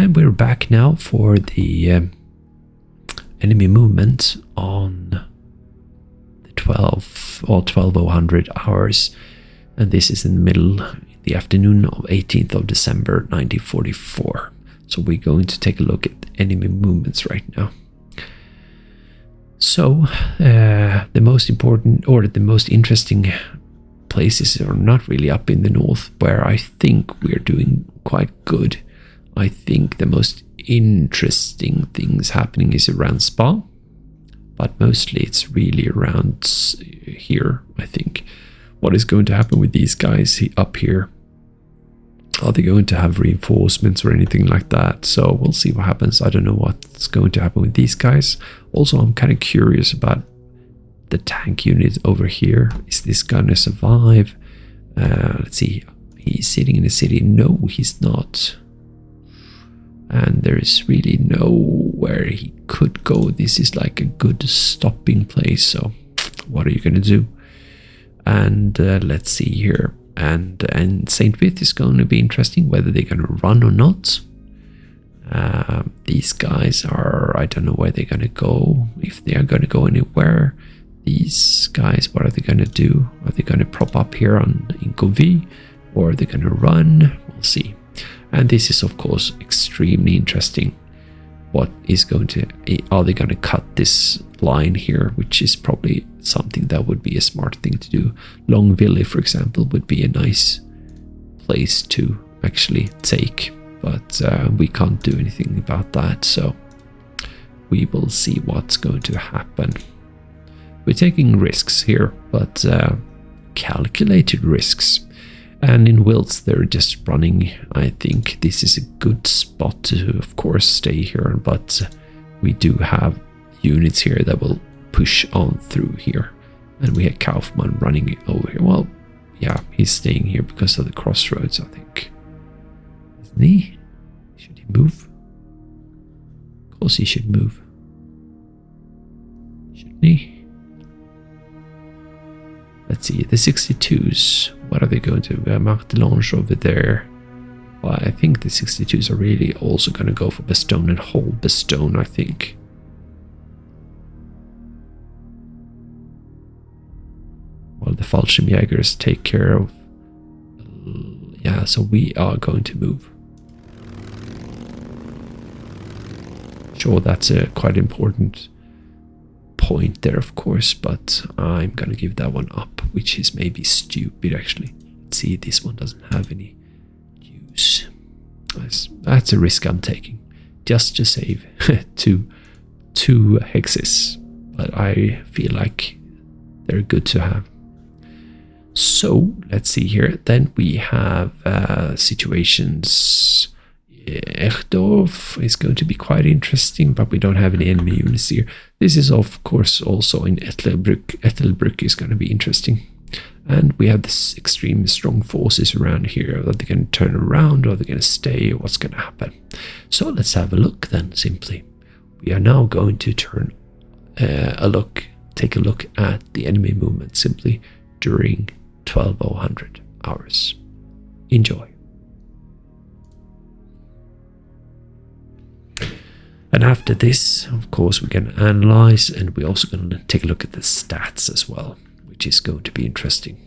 And we're back now for the enemy movement on the 1200 hours. And this is in the middle, the afternoon of 18th of December 1944. So we're going to take a look at enemy movements right now. So the most important or the most interesting places are not really up in the north, where I think we're doing quite good. I think the most interesting things happening is around Spa, but mostly it's really around here, I think. What is going to happen with these guys up here? Are they going to have reinforcements or anything like that? So we'll see what happens. I don't know what's going to happen with these guys. Also, I'm kind of curious about the tank unit over here. Is this gonna survive? Let's see. He's sitting in the city. No, he's not. And there is really nowhere he could go. This is like a good stopping place. So what are you gonna do? And let's see here. And St. Vith is going to be interesting, whether they're going to run or not. These guys are, I don't know where they're going to go, if they are going to go anywhere. These guys, what are they going to do? Are they going to prop up here in Govy, or are they going to run? We'll see. And this is, of course, extremely interesting. What is going to, are they going to cut this line here, which is probably something that would be a smart thing to do. Longville, for example, would be a nice place to actually take, but we can't do anything about that, so we will see what's going to happen. We're taking risks here, but calculated risks. And in Wilts, they're just running. I think this is a good spot to, of course, stay here, but we do have units here that will push on through here. And we had Kaufmann running over here. Well, yeah, he's staying here because of the crossroads, I think. Isn't he? Should he move? Of course he should move. Shouldn't he? Let's see, the 62s. What are they going to? Martelange over there. Well, I think the 62s are really also going to go for Bastogne and hold Bastogne, I think. Well, the Fallschirmjägers take care of... yeah, so we are going to move. Sure, that's a quite important point there, of course, but I'm going to give that one up, which is maybe stupid, actually. Let's see, this one doesn't have any use. That's a risk I'm taking, just to save two hexes, but I feel like they're good to have. So let's see here. Then we have situations. Echdorf is going to be quite interesting, but we don't have any enemy units here. This is, of course, also in Ettelbruck. Ettelbruck is going to be interesting. And we have this extremely strong forces around here. Are they going to turn around, or are they going to stay, or what's going to happen? So let's have a look then, simply. We are now going to take a look at the enemy movement simply during 1200 hours. Enjoy. And after this, of course, we're going to analyze, and we're also going to take a look at the stats as well, which is going to be interesting.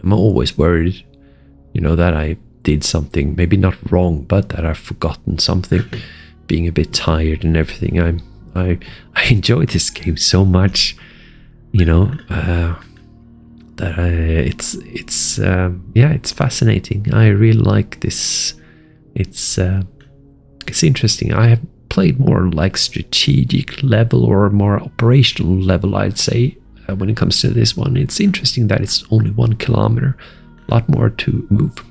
I'm always worried, that I did something, maybe not wrong, but that I've forgotten something, being a bit tired and everything. I enjoy this game so much, that it's fascinating. I really like this. It's interesting. I have played more like strategic level or more operational level, I'd say. When it comes to this one, it's interesting that it's only 1 kilometer, a lot more to move.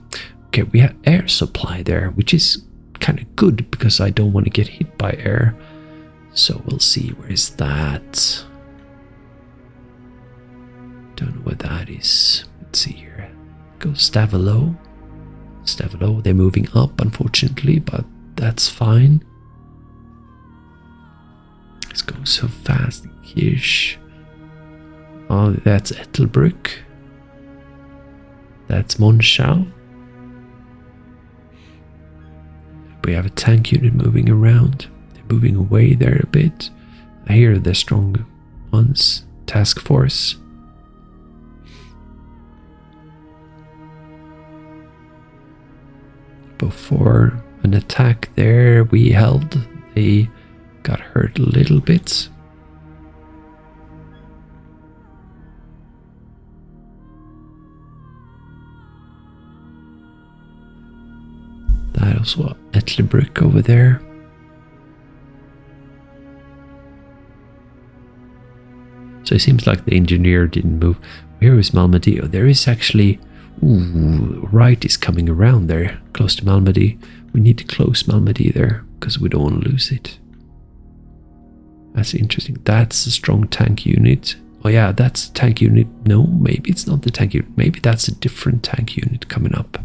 Okay, we have air supply there, which is kind of good because I don't want to get hit by air. So we'll see, where is that? Don't know what that is. Let's see here. Go Stavelo. Stavelo, they're moving up, unfortunately, but that's fine. It's going so fast. Kirsch. Oh, that's Ettelbruck. That's Monschau. We have a tank unit moving around. They're moving away there a bit. I hear the strong ones. Task force. Before an attack there we held, they got hurt a little bit. That was what Ettelbruck over there. So it seems like the engineer didn't move. Where is Malmedy? Oh, there is actually... Ooh, Reich is coming around there, close to Malmedy. We need to close Malmedy there, because we don't want to lose it. That's interesting. That's a strong tank unit. Oh yeah, that's a tank unit. No, maybe it's not the tank unit. Maybe that's a different tank unit coming up.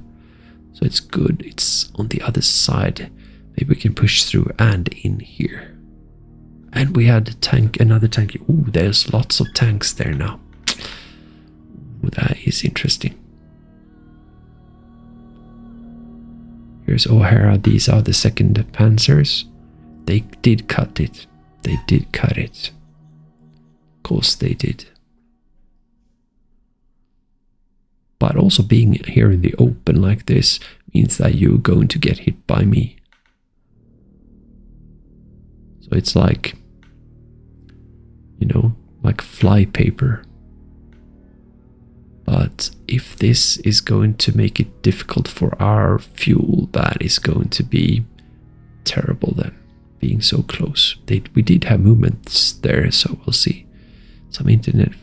So it's good. It's on the other side. Maybe we can push through and in here. And we had a tank, another tank. Ooh, there's lots of tanks there now. Ooh, that is interesting. Here's O'Hara. These are the 2nd Panzers. They did cut it. They did cut it. Of course they did. But also being here in the open like this means that you're going to get hit by me. So it's like, you know, like flypaper. But if this is going to make it difficult for our fuel, that is going to be terrible then, being so close. We did have movements there, so we'll see. Some internet,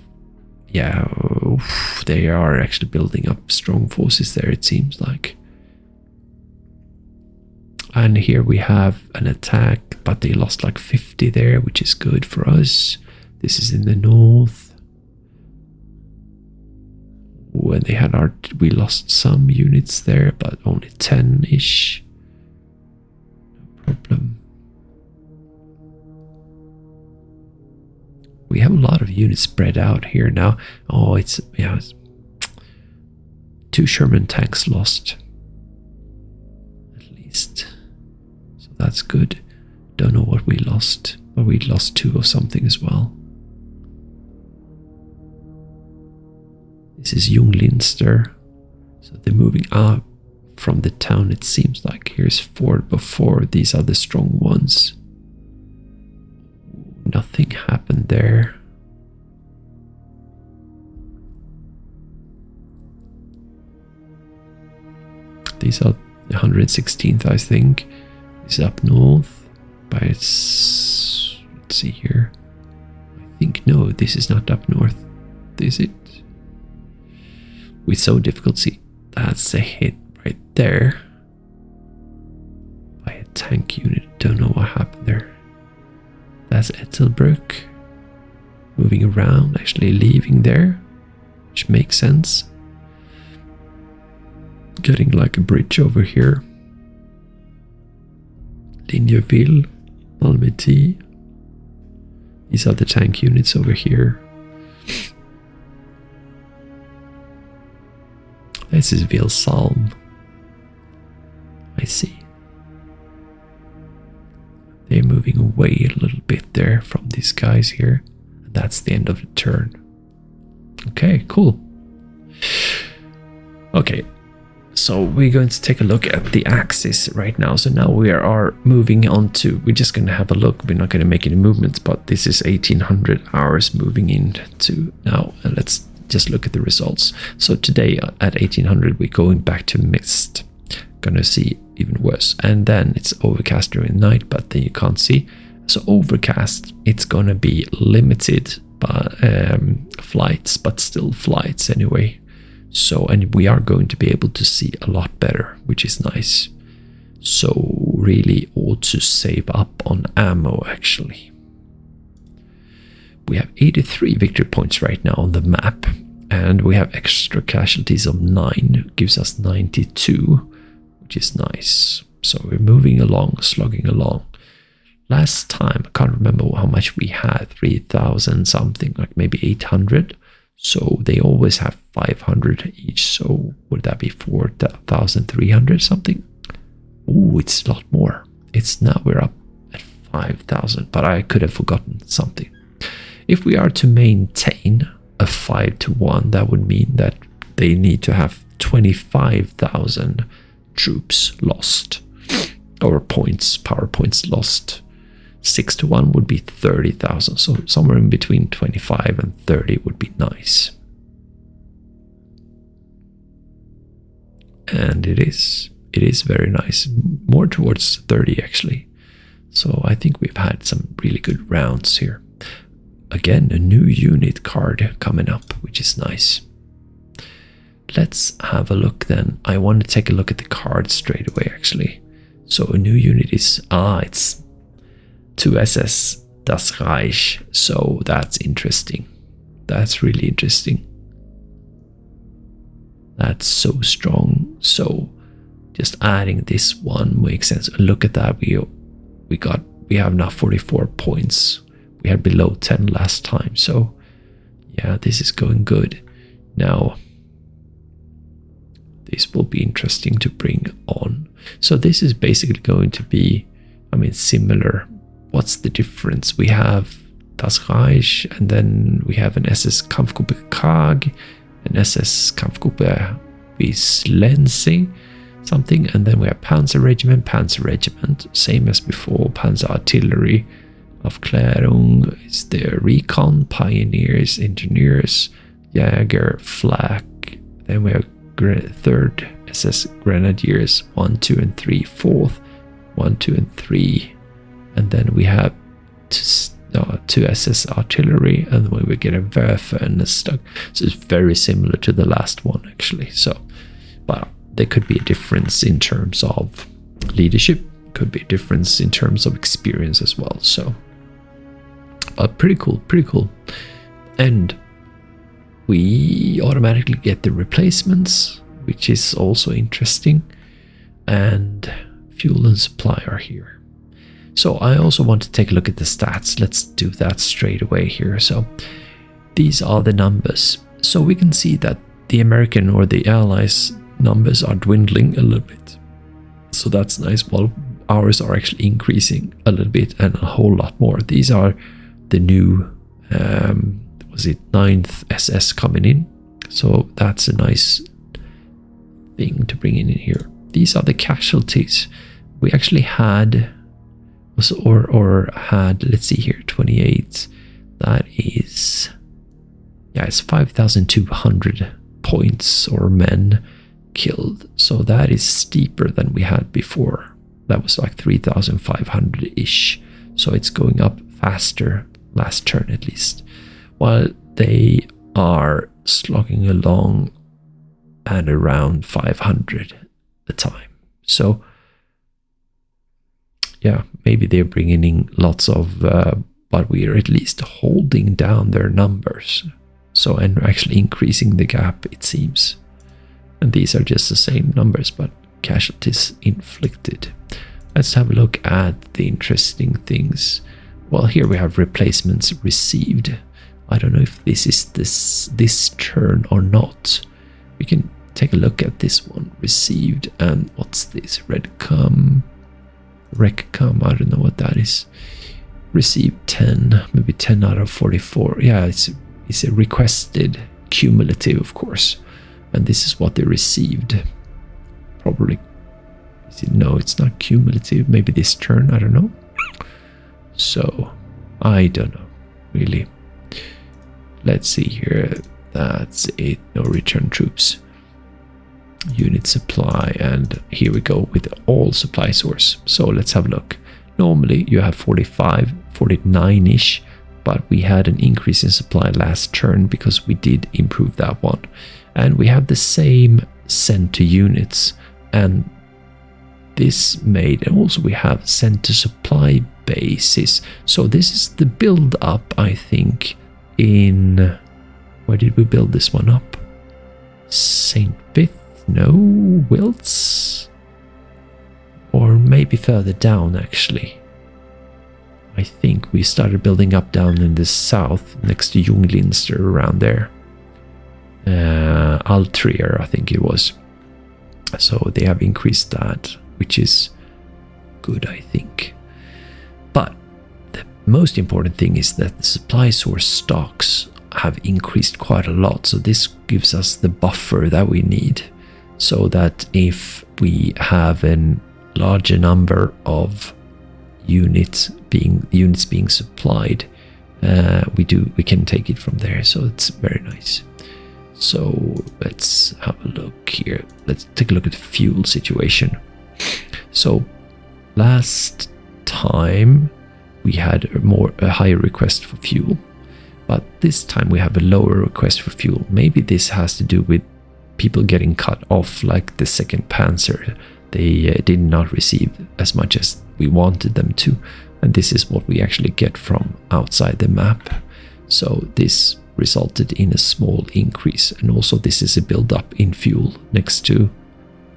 yeah, oof, they are actually building up strong forces there, it seems like. And here we have an attack, but they lost like 50 there, which is good for us. This is in the north. When they had we lost some units there, but only 10-ish. No problem. We have a lot of units spread out here now. Oh, it's 2 Sherman tanks lost. At least. So that's good. Don't know what we lost, but we lost 2 of something as well. This is Junglinster. So they're moving up from the town, it seems like. Here's Fort before. These are the strong ones. Nothing happened there. These are the 116th, I think. This is up north. But it's... let's see here. I think, no, this is not up north. Is it? With so difficult, see, that's a hit right there. By a tank unit. Don't know what happened there. That's Ettelbruck. Moving around, actually leaving there. Which makes sense. Getting like a bridge over here. Linjeville, Malmedy. These are the tank units over here. This is Vilsalm. I see. They're moving away a little bit there from these guys here. And that's the end of the turn. Okay, cool. Okay, so we're going to take a look at the axis right now. So now we are moving on to, we're just going to have a look. We're not going to make any movements, but this is 1800 hours moving into now. And let's just look at the results. So today at 1800 we're going back to mist. Gonna see even worse. And then it's overcast during the night, but then you can't see. So overcast, it's gonna be limited by flights, but still flights anyway. So, and we are going to be able to see a lot better, which is nice. So really ought to save up on ammo actually. We have 83 victory points right now on the map, and we have extra casualties of 9, gives us 92. which is nice. So we're moving along, slugging along. Last time, I can't remember how much we had, 3,000 something, like maybe 800. So they always have 500 each. So would that be 4,300 something? Oh, it's a lot more. It's now we're up at 5,000, but I could have forgotten something. If we are to maintain a 5-to-1, that would mean that they need to have 25,000 troops lost, or power points lost. 6-to-1 would be 30,000, so somewhere in between 25 and 30 would be nice. And it is very nice, more towards 30 actually. So I think we've had some really good rounds here. Again, a new unit card coming up, which is nice. Let's have a look then. I want to take a look at the card straight away actually. So a new unit is, it's 2SS Das Reich. So that's interesting. That's really interesting. That's so strong. So just adding this one makes sense. Look at that. We have now 44 points. We had below 10 last time. So yeah, this is going good. Now this will be interesting to bring on. So this is basically going to be, similar. What's the difference? We have Das Reich, and then we have an SS Kampfgruppe Krag, an SS Kampfgruppe Wislense, something, and then we have Panzer Regiment, same as before, Panzer Artillery, Aufklärung is there, Recon, Pioneers, Engineers, Jäger, Flak, then we have 3rd SS Grenadiers, 1, 2, and 3, 4th, 1, 2, and 3, and then we have 2 SS Artillery, and then we get a Werfer and a Stug. So it's very similar to the last one actually. So, but there could be a difference in terms of leadership, could be a difference in terms of experience as well. So, but pretty cool. And we automatically get the replacements, which is also interesting, and fuel and supply are here. So I also want to take a look at the stats. Let's do that straight away here. So these are the numbers. So we can see that the American or the Allies numbers are dwindling a little bit. So that's nice. While ours are actually increasing a little bit and a whole lot more. These are the new, 9th SS coming in. So that's a nice thing to bring in here. These are the casualties. We actually had, let's see here, 28. That is, it's 5,200 points or men killed. So that is steeper than we had before. That was like 3,500-ish. So it's going up faster, last turn at least. While they are slogging along at around 500 a time. So yeah, maybe they're bringing in lots of, but we are at least holding down their numbers. So, and actually increasing the gap, it seems. And these are just the same numbers, but casualties inflicted. Let's have a look at the interesting things. Well, here we have replacements received. I don't know if this is this turn or not. We can take a look at this one, received, and what's this? Redcom, Reccom, I don't know what that is. Received 10, maybe 10 out of 44. Yeah, it's a requested cumulative, of course. And this is what they received. Probably. No, it's not cumulative. Maybe this turn, I don't know. So, I don't know, really. Let's see here. That's it. No return troops. Unit supply, and here we go with all supply source. So let's have a look. Normally you have 45, 49-ish, but we had an increase in supply last turn because we did improve that one. And we have the same sent to units, and this made, and also we have sent to supply bases. So this is the build up, I think, in, where did we build this one up? St. Vith? No, Wilts? maybe further down actually. I think we started building up down in the south next to Junglinster, around there. Altrier, I think it was. So they have increased that, which is good, I think. But the most important thing is that the supply source stocks have increased quite a lot. So this gives us the buffer that we need, so that if we have a larger number of units being supplied, we can take it from there. So it's very nice. So let's have a look here. Let's take a look at the fuel situation. So last time we had a higher request for fuel, but this time we have a lower request for fuel. Maybe this has to do with people getting cut off, like the 2nd Panzer. They did not receive as much as we wanted them to, and this is what we actually get from outside the map. So this resulted in a small increase, and also this is a build-up in fuel next to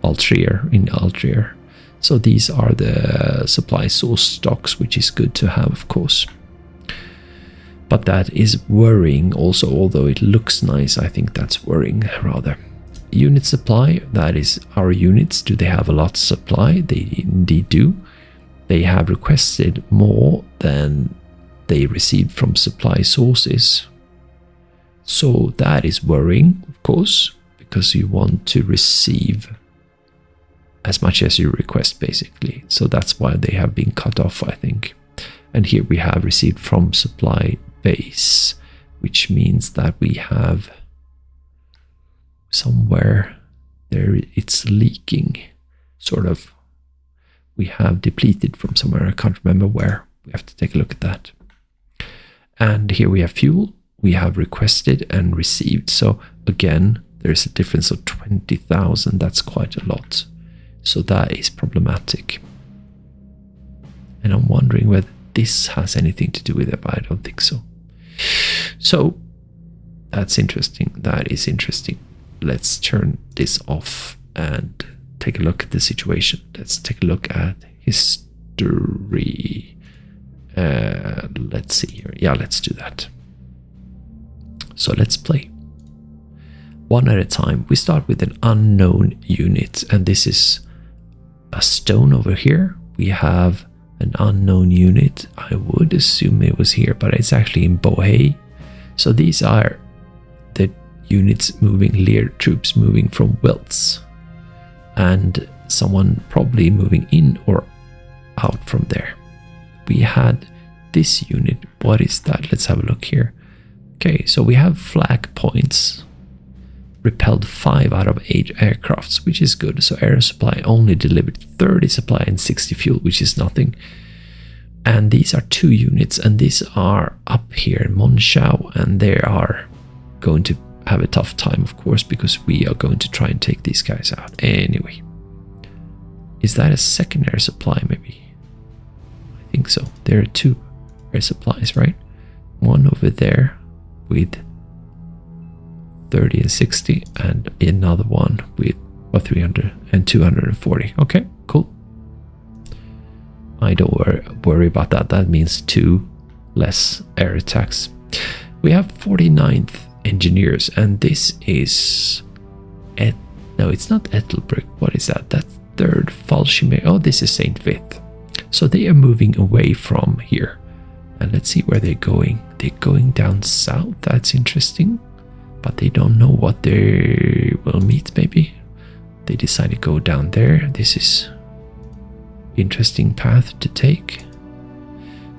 Altrier. So these are the supply source stocks, which is good to have, of course. But that is worrying also, although it looks nice. I think that's worrying rather. Unit supply, that is our units. Do they have a lot of supply? They indeed do. They have requested more than they received from supply sources. So that is worrying, of course, because you want to receive as much as you request, basically. So that's why they have been cut off, I think. And here we have received from supply base, which means that we have somewhere there it's leaking, sort of. We have depleted from somewhere, I can't remember where. We have to take a look at that. And here we have fuel. We have requested and received. So again, there's a difference of 20,000. That's quite a lot. So that is problematic. And I'm wondering whether this has anything to do with it, but I don't think so. So that's interesting. That is interesting. Let's turn this off and take a look at the situation. Let's take a look at history. Let's see here. Yeah, let's do that. So let's play. One at a time. We start with an unknown unit, and this is a stone over here. We have an unknown unit. I would assume it was here, but it's actually in Bohé. So these are the units moving, Lear troops moving from Wiltz, and someone probably moving in or out from there. We had this unit. What is that? Let's have a look here. Okay, so we have flag points. Repelled 5 out of 8 aircrafts, which is good. So air supply only delivered 30 supply and 60 fuel, which is nothing. And these are 2 units, and these are up here in Monschau, and they are going to have a tough time, of course, because we are going to try and take these guys out. Anyway, is that a second air supply? Maybe. I think so. There are 2 air supplies, right? One over there with 30 and 60, and another one with 300 and 240. Okay, cool. I don't worry about that. That means 2 less air attacks. We have 49th engineers, and this is no, it's not Ettelbruck. What is that? That's 3rd Fallschirm. Oh, this is St. Vith. So they are moving away from here, and let's see where they're going. They're going down south. That's interesting. But they don't know what they will meet, maybe. They decide to go down there. This is interesting path to take.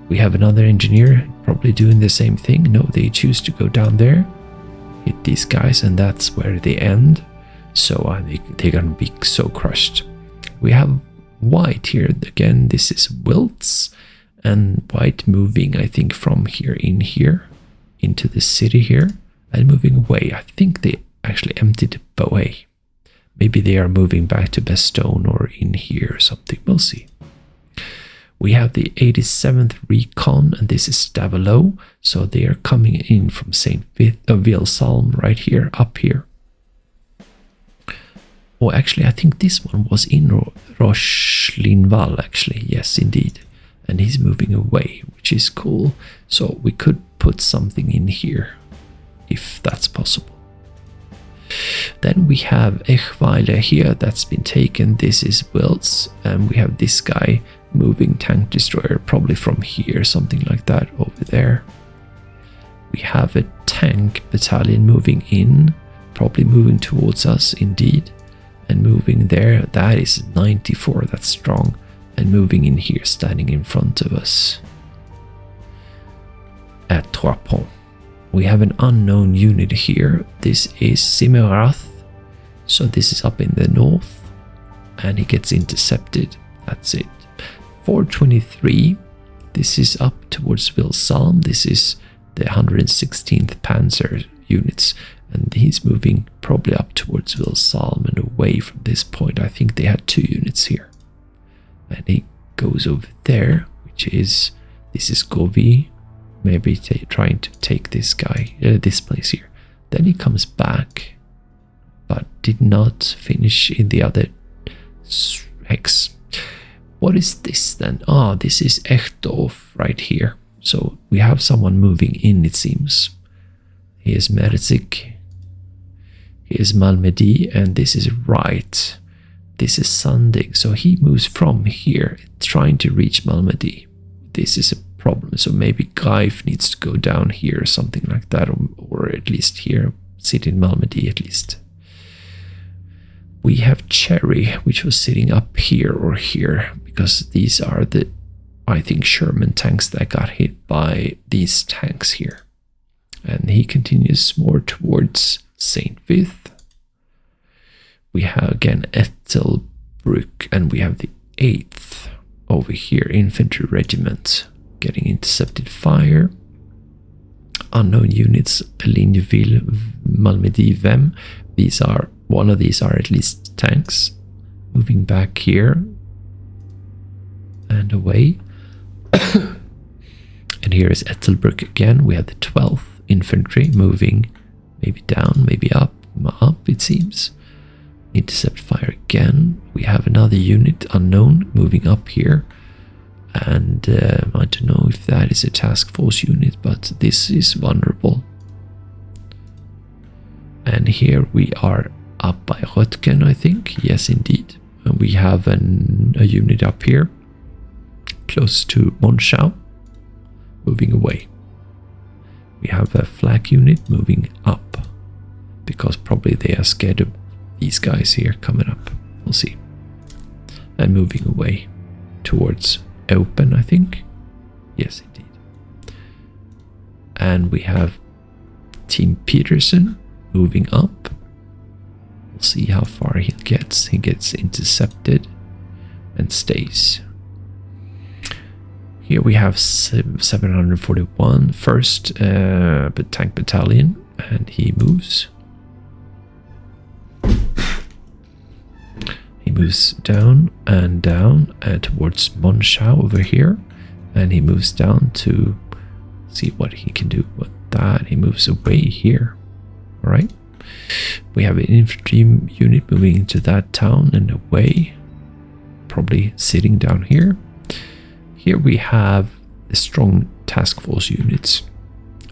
We have another engineer probably doing the same thing. No, they choose to go down there, hit these guys, and that's where they end. So they're gonna be so crushed. We have White here. Again, this is Wiltz, and White moving, I think, from here into the city here. And moving away. I think they actually emptied Bohé. Maybe they are moving back to Bastogne or in here or something. We'll see. We have the 87th Recon, and this is Stavelot. So they are coming in from St. Vilsalm right here, up here. Oh, actually, I think this one was in Rochlinval, actually. Yes, indeed. And he's moving away, which is cool. So we could put something in here, if that's possible. Then we have Echweiler here, that's been taken. This is Wiltz. And we have this guy moving tank destroyer, probably from here, something like that, over there. We have a tank battalion moving in, probably moving towards us, indeed. And moving there, that is 94, that's strong. And moving in here, standing in front of us. At Trois Ponts. We have an unknown unit here. This is Simerath. So this is up in the north. And he gets intercepted. That's it. 423. This is up towards Vilsalm. This is the 116th Panzer units. And he's moving probably up towards Vilsalm and away from this point. I think they had 2 units here. And he goes over there, which is, this is Govi. Maybe trying to take this guy, this place here. Then he comes back, but did not finish in the other hex. What is this then? Ah, this is Echtdorf right here. So we have someone moving in, it seems. He is Merzik. He is Malmedy, and this is Reich. This is Sandig. So he moves from here, trying to reach Malmedy. This is a problem. So maybe Greif needs to go down here or something like that, or at least here, sit in Malmedy at least. We have Cherry, which was sitting up here or here, because these are the, I think, Sherman tanks that got hit by these tanks here. And he continues more towards St. Vith. We have again Ettelbruck, and we have the 8th over here, infantry regiment, getting intercepted fire. Unknown units, Ligneville, Malmedy, Vem. These are, one of these are at least tanks. Moving back here and away. And here is Ettelbruck again. We have the 12th infantry moving maybe down, maybe up it seems. Intercept fire again. We have another unit, unknown, moving up here. And I don't know if that is a task force unit, but this is vulnerable. And here we are up by Röttgen, I think. Yes, indeed. And we have a unit up here, close to Monschau, moving away. We have a flak unit moving up, because probably they are scared of these guys here coming up. We'll see. And moving away towards Open, I think. Yes, indeed. And we have Team Peterson moving up. We'll see how far he gets. He gets intercepted and stays. Here we have 741 first tank battalion, and he moves. He moves down and towards Monschau over here, and he moves down to see what he can do with that. He moves away here. All right. We have an infantry unit moving into that town and away, probably sitting down here. Here we have the strong task force units,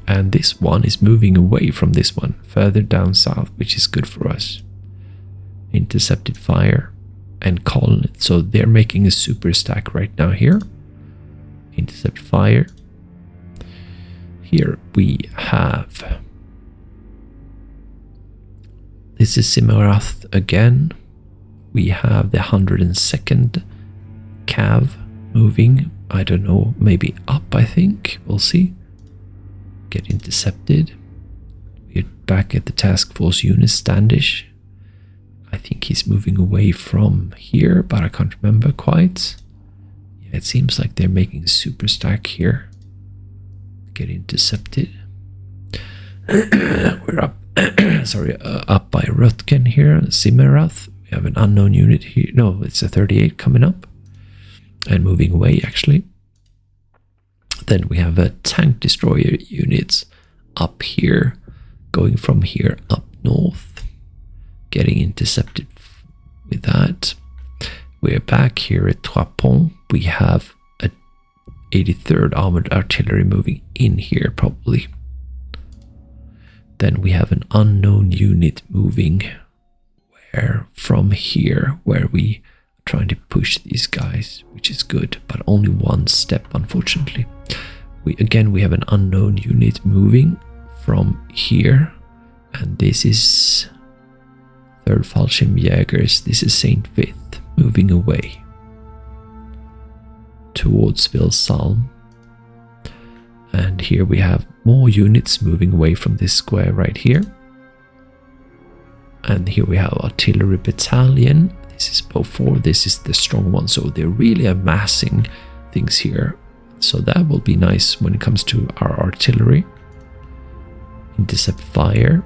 and this one is moving away from this one further down south, which is good for us. Intercepted fire and colon, so they're making a super stack right now here. Intercept fire. Here we have, this is Simerath again. We have the 102nd Cav moving, I don't know, maybe up, I think. We'll see. Get intercepted. We're back at the task force unit, Standish. I think he's moving away from here, but I can't remember quite. Yeah, it seems like they're making a super stack here. Get intercepted. We're up, sorry, up by Röttgen here, Simerath. We have an unknown unit here. No, it's a 38 coming up and moving away, actually. Then we have a tank destroyer units up here, going from here up north, getting intercepted with that. We're back here at Trois Ponts. We have a 83rd Armored Artillery moving in here, probably. Then we have an unknown unit moving from here, where we are trying to push these guys, which is good, but only one step, unfortunately. We have an unknown unit moving from here, and this is 3rd Fallschirmjägers. This is St. Vith moving away towards Vilsalm. And here we have more units moving away from this square right here. And here we have artillery battalion. This is Beaufort. This is the strong one. So they're really amassing things here. So that will be nice when it comes to our artillery. Intercept fire.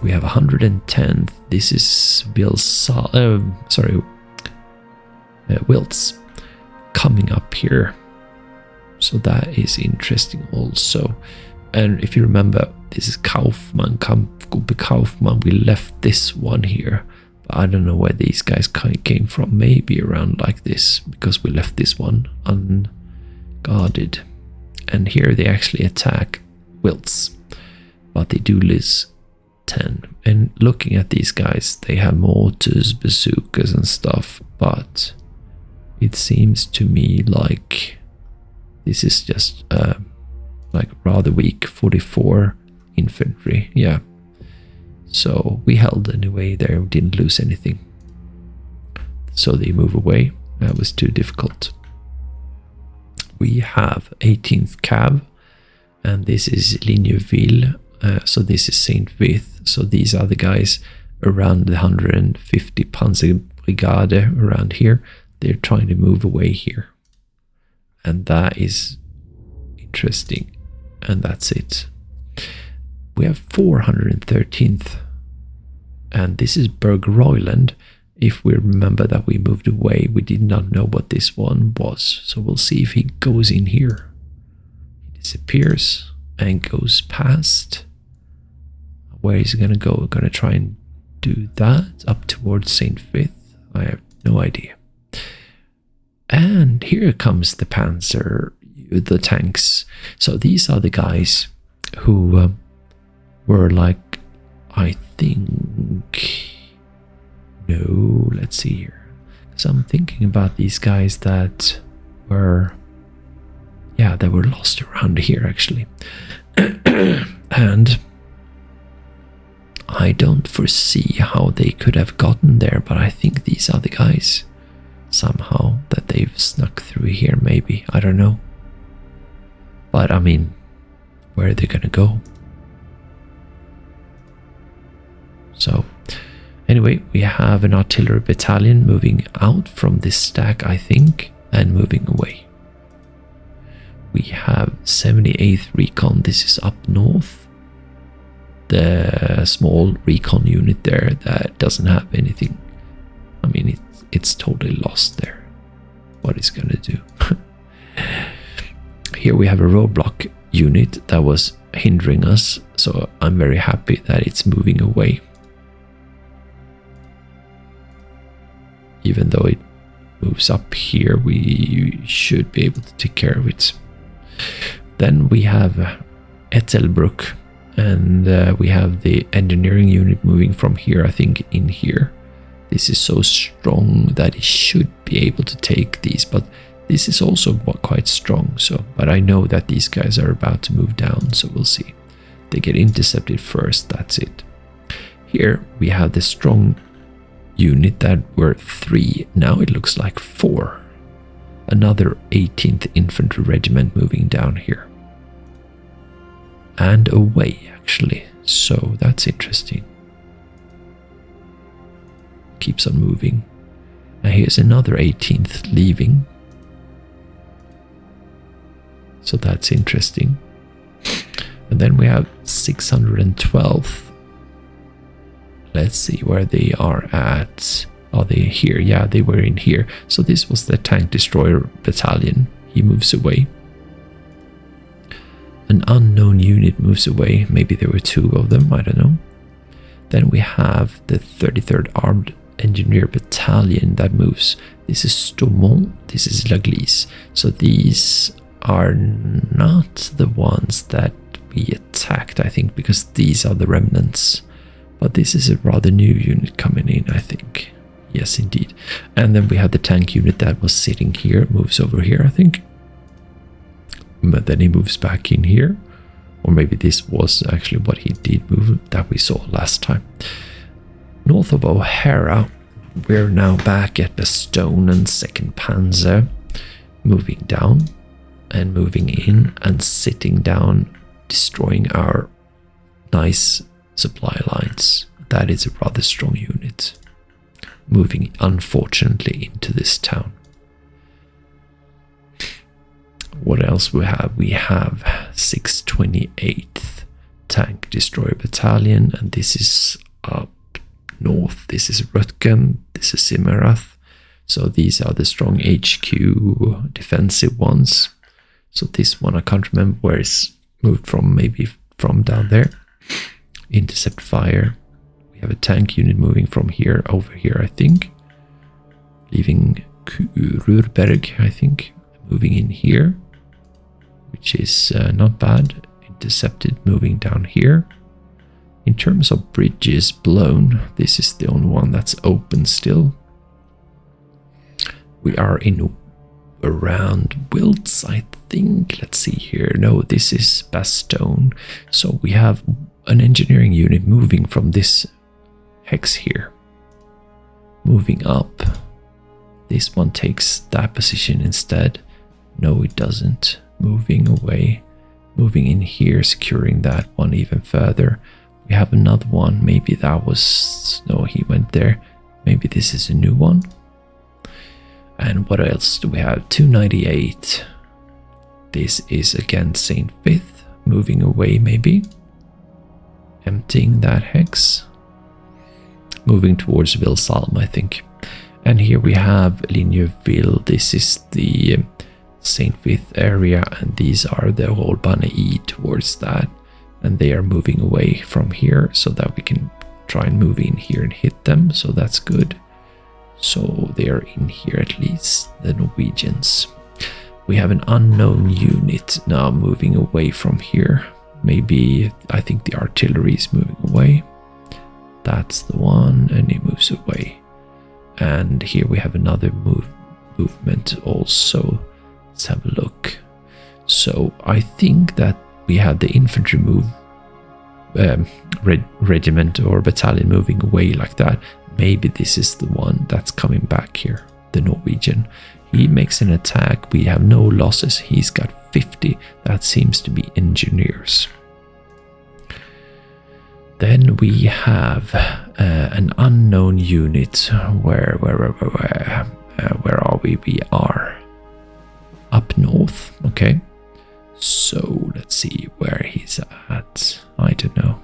We have 110th. This is Wilts coming up here. So that is interesting also. And if you remember, this is Kaufmann, Kampfgruppe Kaufmann. We left this one here. But I don't know where these guys came from. Maybe around like this, because we left this one unguarded. And here they actually attack Wilts. But they do lose 10. And looking at these guys, they have mortars, bazookas and stuff. But it seems to me like this is just like rather weak 44 infantry. Yeah. So we held anyway there. We didn't lose anything. So they move away. That was too difficult. We have 18th Cav. And this is Ligneville. So this is St. Vith. So these are the guys around the 150 Panzer Brigade around here. They're trying to move away here. And that is interesting. And that's it. We have 413th. And this is Berg Royland. If we remember that we moved away, we did not know what this one was. So we'll see if he goes in here. He disappears and goes past. Where is he going to go? We're going to try and do that up towards St. Vith. I have no idea. And here comes the Panzer, the tanks. So these are the guys who were like, I think, no, let's see here. So I'm thinking about these guys that were, yeah, they were lost around here actually. And I don't foresee how they could have gotten there, but I think these are the guys somehow that they've snuck through here, maybe. I don't know. But I mean, where are they gonna go? So anyway, we have an artillery battalion moving out from this stack, I think, and moving away. We have 78th Recon. This is up north. The small recon unit there that doesn't have anything. I mean, it's totally lost there. What is gonna do? Here we have a roadblock unit that was hindering us, so I'm very happy that it's moving away. Even though it moves up here, we should be able to take care of it. Then we have Ettelbruck, and we have the engineering unit moving from here, I think, in here. This is so strong that it should be able to take these, but this is also quite strong. So, but I know that these guys are about to move down, so we'll see. They get intercepted first, that's it. Here we have the strong unit that were 3. Now it looks like 4. Another 18th Infantry Regiment moving down here. And away, actually. So that's interesting. Keeps on moving. Now here's another 18th leaving. So that's interesting. And then we have 612th. Let's see where they are at. Are they here? Yeah, they were in here. So this was the tank destroyer battalion. He moves away. An unknown unit moves away. Maybe there were 2 of them, I don't know. Then we have the 33rd Armed engineer battalion that moves. This is Stoumont, this is Laglis. So these are not the ones that we attacked, I think, because these are the remnants. But this is a rather new unit coming in, I think. Yes, indeed. And then we have the tank unit that was sitting here, moves over here, I think. But then he moves back in here. Or maybe this was actually what he did move that we saw last time. North of O'Hara, we're now back at Bastogne and 2nd Panzer. Moving down and moving in and sitting down, destroying our nice supply lines. That is a rather strong unit. Moving, unfortunately, into this town. What else we have? We have 628th Tank Destroyer Battalion, and this is up north. This is Rutgen, this is Simarath. So these are the strong HQ defensive ones. So this one, I can't remember where it's moved from, maybe from down there. Intercept fire. We have a tank unit moving from here over here, I think. Leaving Rurberg, I think. Moving in here, which is not bad. Intercepted, moving down here. In terms of bridges blown, this is the only one that's open still. We are in around Wiltz, I think. Let's see here. No, this is Bastogne. So we have an engineering unit moving from this hex here. Moving up. This one takes that position instead. No, it doesn't. Moving away. Moving in here, securing that one even further. We have another one. Maybe that was... No, he went there. Maybe this is a new one. And what else do we have? 298. This is again St. Fifth. Moving away maybe. Emptying that hex. Moving towards Vilsalm, I think. And here we have Ligneville. This is the St. Fifth area, and these are the whole Banai towards that. And they are moving away from here so that we can try and move in here and hit them. So that's good. So they are in here at least, the Norwegians. We have an unknown unit now moving away from here. Maybe, I think the artillery is moving away. That's the one, and it moves away. And here we have another movement also. Let's have a look. So I think that we had the infantry move, regiment or battalion moving away like that. Maybe this is the one that's coming back here, the Norwegian. He makes an attack. We have no losses. He's got 50. That seems to be engineers. Then we have an unknown unit. Where are we? We are up north. Okay. So let's see where he's at. I don't know.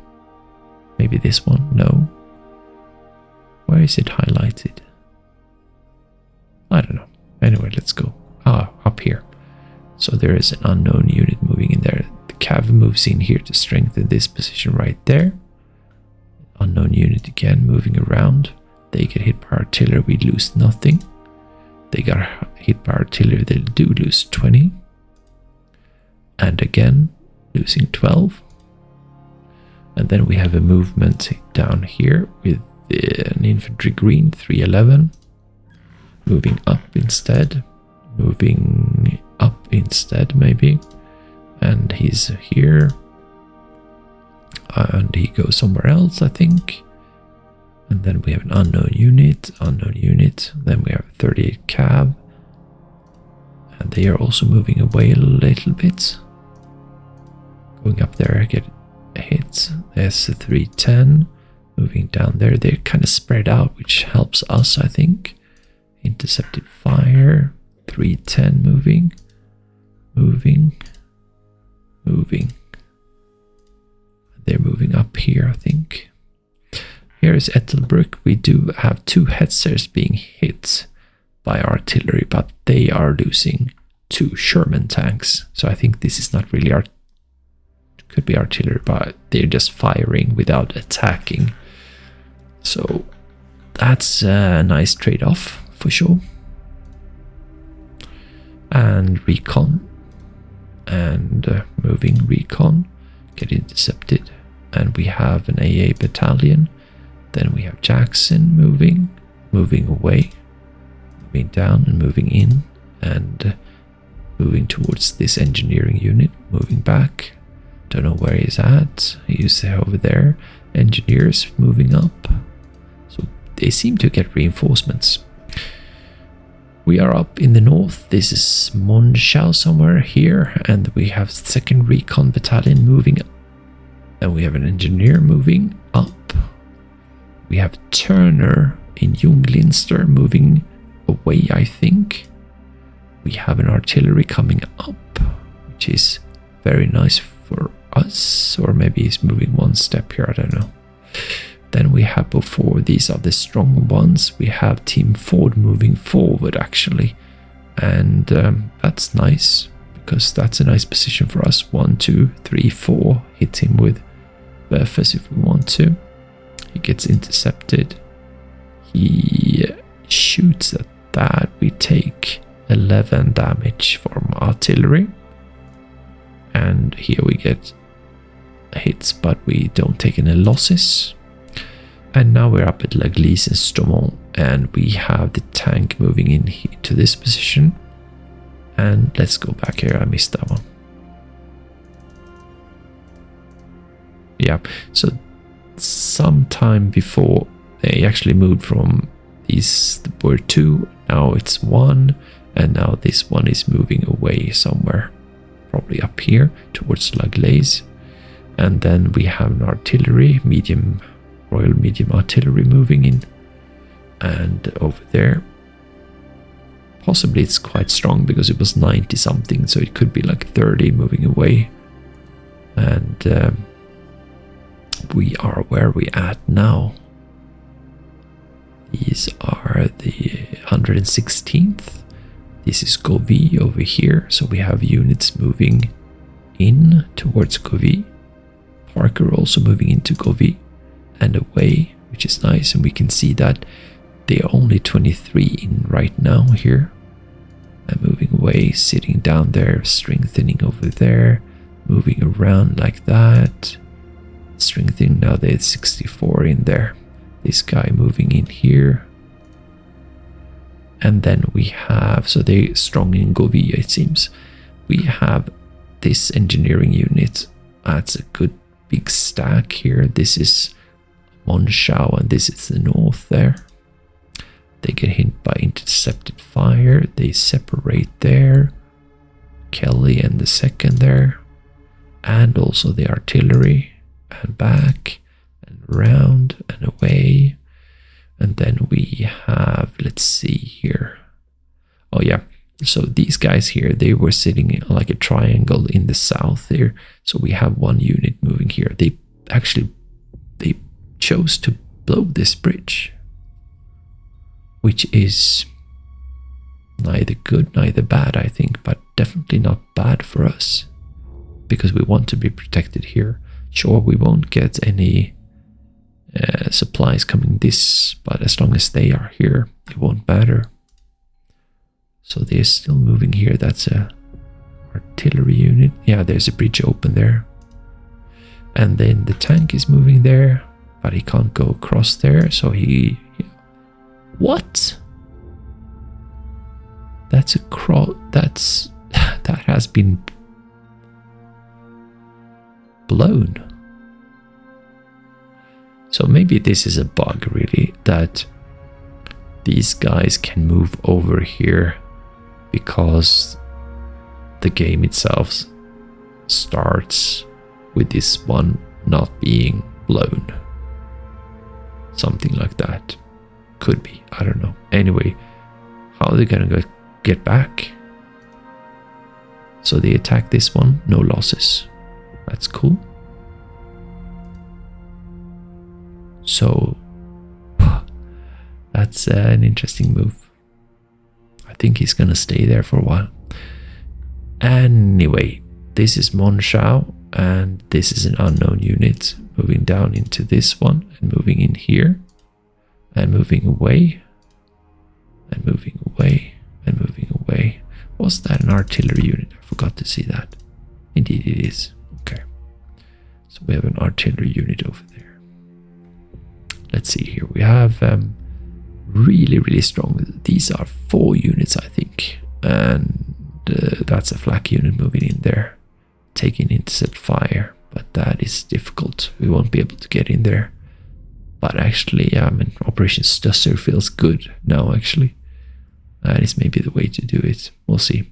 Maybe this one? No. Where is it highlighted? I don't know. Anyway, let's go. Ah, up here. So there is an unknown unit moving in there. The cav moves in here to strengthen this position right there. Unknown unit again moving around. They get hit by artillery. We lose nothing. They got hit by artillery. They do lose 20. And again, losing 12. And then we have a movement down here with an infantry green, 311. Moving up instead. Moving up instead, maybe. And he's here. And he goes somewhere else, I think. And then we have an unknown unit. Then we have 38 cav. And they are also moving away a little bit. Going up there, I get a hit. There's a 310. Moving down there. They're kind of spread out, which helps us, I think. Intercepted fire. 310 moving. They're moving up here, I think. Here is Ettelbruck. We do have 2 Hetzers being hit by artillery, but they are losing 2 Sherman tanks. So I think this is not really could be artillery, but they're just firing without attacking. So that's a nice trade-off for sure. And recon, and moving recon, get intercepted, and we have an AA battalion. Then we have Jackson moving away, moving down and moving in, and moving towards this engineering unit, moving back. Don't know where he's at. He's over there. Engineers moving up. So they seem to get reinforcements. We are up in the north. This is Monschau somewhere here, and we have 2nd Recon Battalion moving up. And we have an engineer moving up. We have Turner in Junglinster moving away, I think. We have an artillery coming up, which is very nice for us, or maybe he's moving one step here, I don't know. Then we have before, these are the strong ones. We have Team Ford moving forward actually, and that's nice because that's a nice position for us. 1, 2, 3, 4. Hit him with Berfus if we want to. He gets intercepted. He shoots at that. We take 11 damage from artillery, and here we get hits, but we don't take any losses. And now we're up at Laglis and Stomont, and we have the tank moving in here to this position. And let's go back here. I missed that one. Yeah, so sometime before they actually moved from these were 2, now it's 1, and now this one is moving away somewhere, probably up here towards La Glaise. And then we have an artillery, Royal Medium Artillery moving in, and over there possibly it's quite strong because it was 90 something, so it could be like 30 moving away. And we are where we at now. These are the 116th. This is Govy over here, so we have units moving in towards Govy. Parker also moving into Govy and away, which is nice, and we can see that they are only 23 in right now here. And moving away, sitting down there, strengthening over there, moving around like that. Strengthening, now there's 64 in there. This guy moving in here. And then we have, so they're strong in Govy, it seems. We have this engineering unit. That's a good big stack here. This is Monschau, and this is the north there. They get hit by intercepted fire. They separate there. Kelly and the 2nd there. And also the artillery. And back and round and away. And then we have, let's see here. Oh yeah, so these guys here, they were sitting in like a triangle in the south here. So we have one unit moving here. They chose to blow this bridge, which is neither good, neither bad, I think, but definitely not bad for us because we want to be protected here. Sure, we won't get any supplies coming this, but as long as they are here, it won't matter. So they're still moving here. That's a artillery unit. Yeah, there's a bridge open there. And then the tank is moving there, but he can't go across there, so he... What? That's a that has been blown. So maybe this is a bug really, that these guys can move over here because the game itself starts with this one not being blown. Something like that. Could be, I don't know. Anyway, how are they gonna get back? So they attack this one, no losses. That's cool. So that's an interesting move. I think he's gonna stay there for a while. Anyway, this is Monschau, and this is an unknown unit moving down into this one and moving in here. and moving away, and moving away, and moving away. Was that an artillery unit? I forgot to see that. Indeed it is. Okay. So we have an artillery unit over there. Let's see here. We have really strong. These are 4 units, I think. And that's a flak unit moving in there, taking intercept fire. But that is difficult. We won't be able to get in there. But actually, Operation Stusser feels good now, actually. That is maybe the way to do it. We'll see.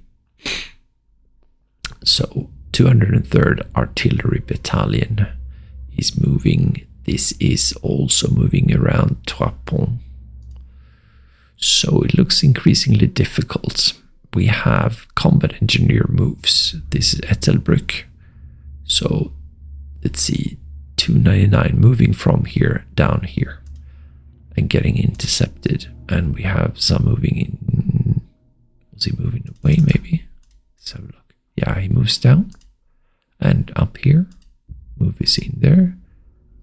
So, 203rd Artillery Battalion is moving. This is also moving around Trois Ponts. So, it looks increasingly difficult. We have combat engineer moves. This is Ettelbruck. So, let's see. 299 moving from here down here and getting intercepted, and we have some moving in. Was he moving away? Maybe. Let's have a look. Yeah, he moves down and up here. Move is in there,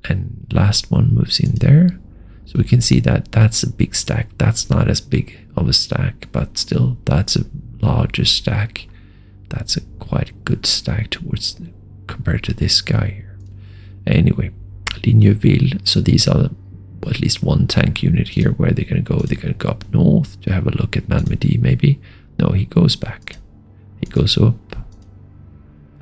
and last one moves in there. So we can see that that's a big stack. That's not as big of a stack, but still that's a larger stack. That's a quite good stack towards compared to this guy here. Anyway, Ligneville, so these are at least one tank unit here. Where they're going to go? They're going to go up north to have a look at Malmedy, maybe. No, he goes back. He goes up.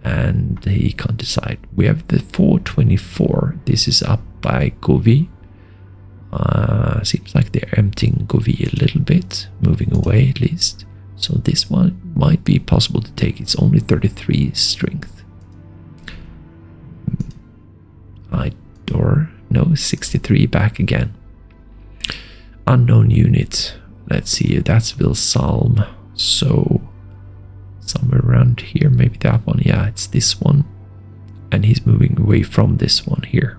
And he can't decide. We have the 424. This is up by Govy. Seems like they're emptying Govy a little bit. Moving away at least. So this one might be possible to take. It's only 33 strength. Or no, 63 back again. Unknown unit. Let's see, that's Vilsalm. So somewhere around here, maybe that one. Yeah, it's this one. And he's moving away from this one here.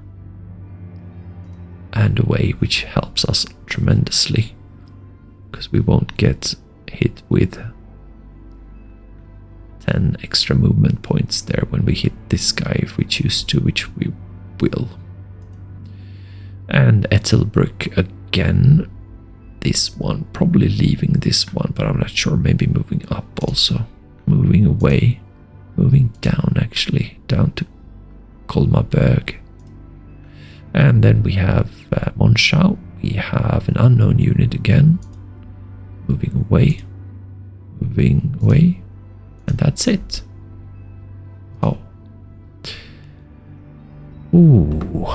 And away, which helps us tremendously. Because we won't get hit with 10 extra movement points there when we hit this guy if we choose to, which we will. And Ettelbruck again. This one, probably leaving this one, but I'm not sure. Maybe moving up also. Moving away. Moving down actually. Down to Kolmarberg. And then we have Monschau. We have an unknown unit again. Moving away. Moving away. And that's it. Oh. Ooh.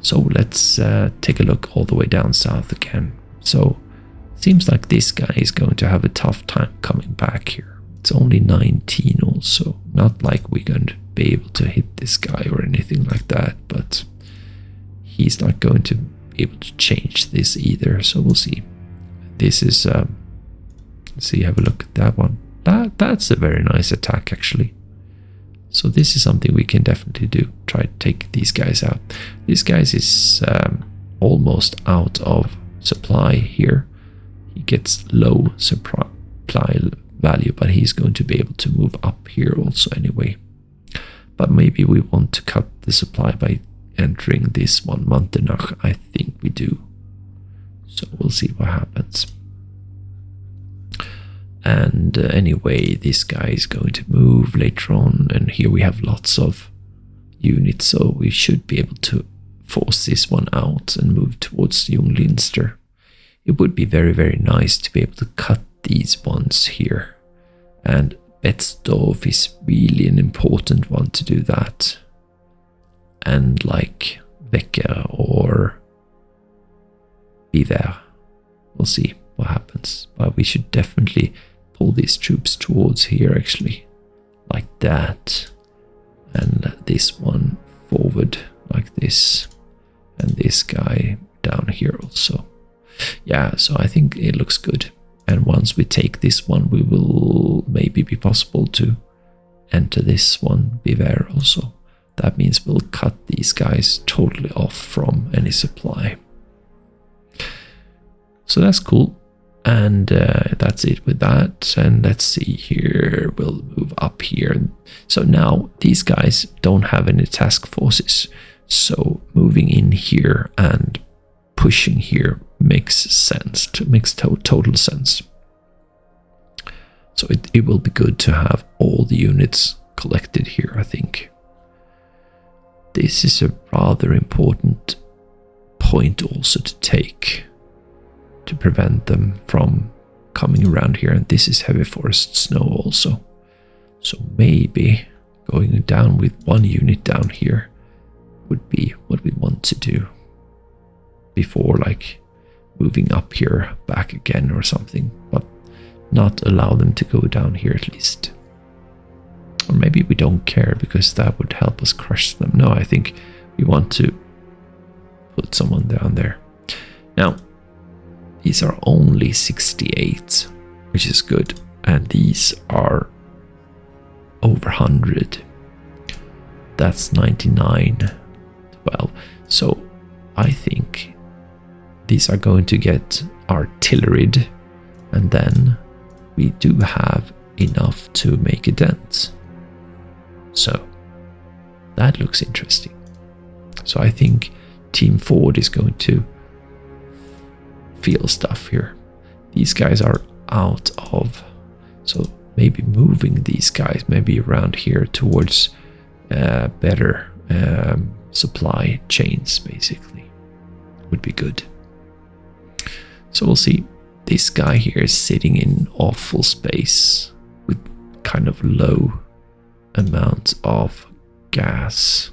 So let's take a look all the way down south again. So seems like this guy is going to have a tough time coming back here. It's only 19 also. Not like we're going to be able to hit this guy or anything like that, but he's not going to be able to change this either. So we'll see. This is let's see, have a look at that one. That's a very nice attack actually. So this is something we can definitely do. Try to take these guys out. This guy is almost out of supply here. He gets low supply value, but he's going to be able to move up here also anyway. But maybe we want to cut the supply by entering this one, Montenach. I think we do. So we'll see what happens. And anyway, this guy is going to move later on, and here we have lots of units, so we should be able to force this one out and move towards Junglinster. It would be very, very nice to be able to cut these ones here, and Betzdorf is really an important one to do that. And like Wecker or Biver, we'll see what happens, but we should definitely pull these troops towards here actually, like that, and this one forward like this, and this guy down here also. Yeah, so I think it looks good, and once we take this one we will maybe be possible to enter this one, Biver also. That means we'll cut these guys totally off from any supply. So that's cool. And that's it with that. And let's see here, we'll move up here. So now these guys don't have any task forces. So moving in here and pushing here makes sense, makes total sense. So it will be good to have all the units collected here, I think. This is a rather important point also to take to prevent them from coming around here. And this is heavy forest snow also. So maybe going down with one unit down here would be what we want to do before like moving up here back again or something, but not allow them to go down here at least. Or maybe we don't care because that would help us crush them. No, I think we want to put someone down there. Now, these are only 68, which is good, and these are over 100. That's 99, 12. So I think these are going to get artilleried, and then we do have enough to make a dent. So that looks interesting. So I think Team Ford is going to feel stuff here. These guys are out of, so maybe moving these guys maybe around here towards better supply chains basically would be good. So we'll see. This guy here is sitting in awful space with kind of low amount of gas.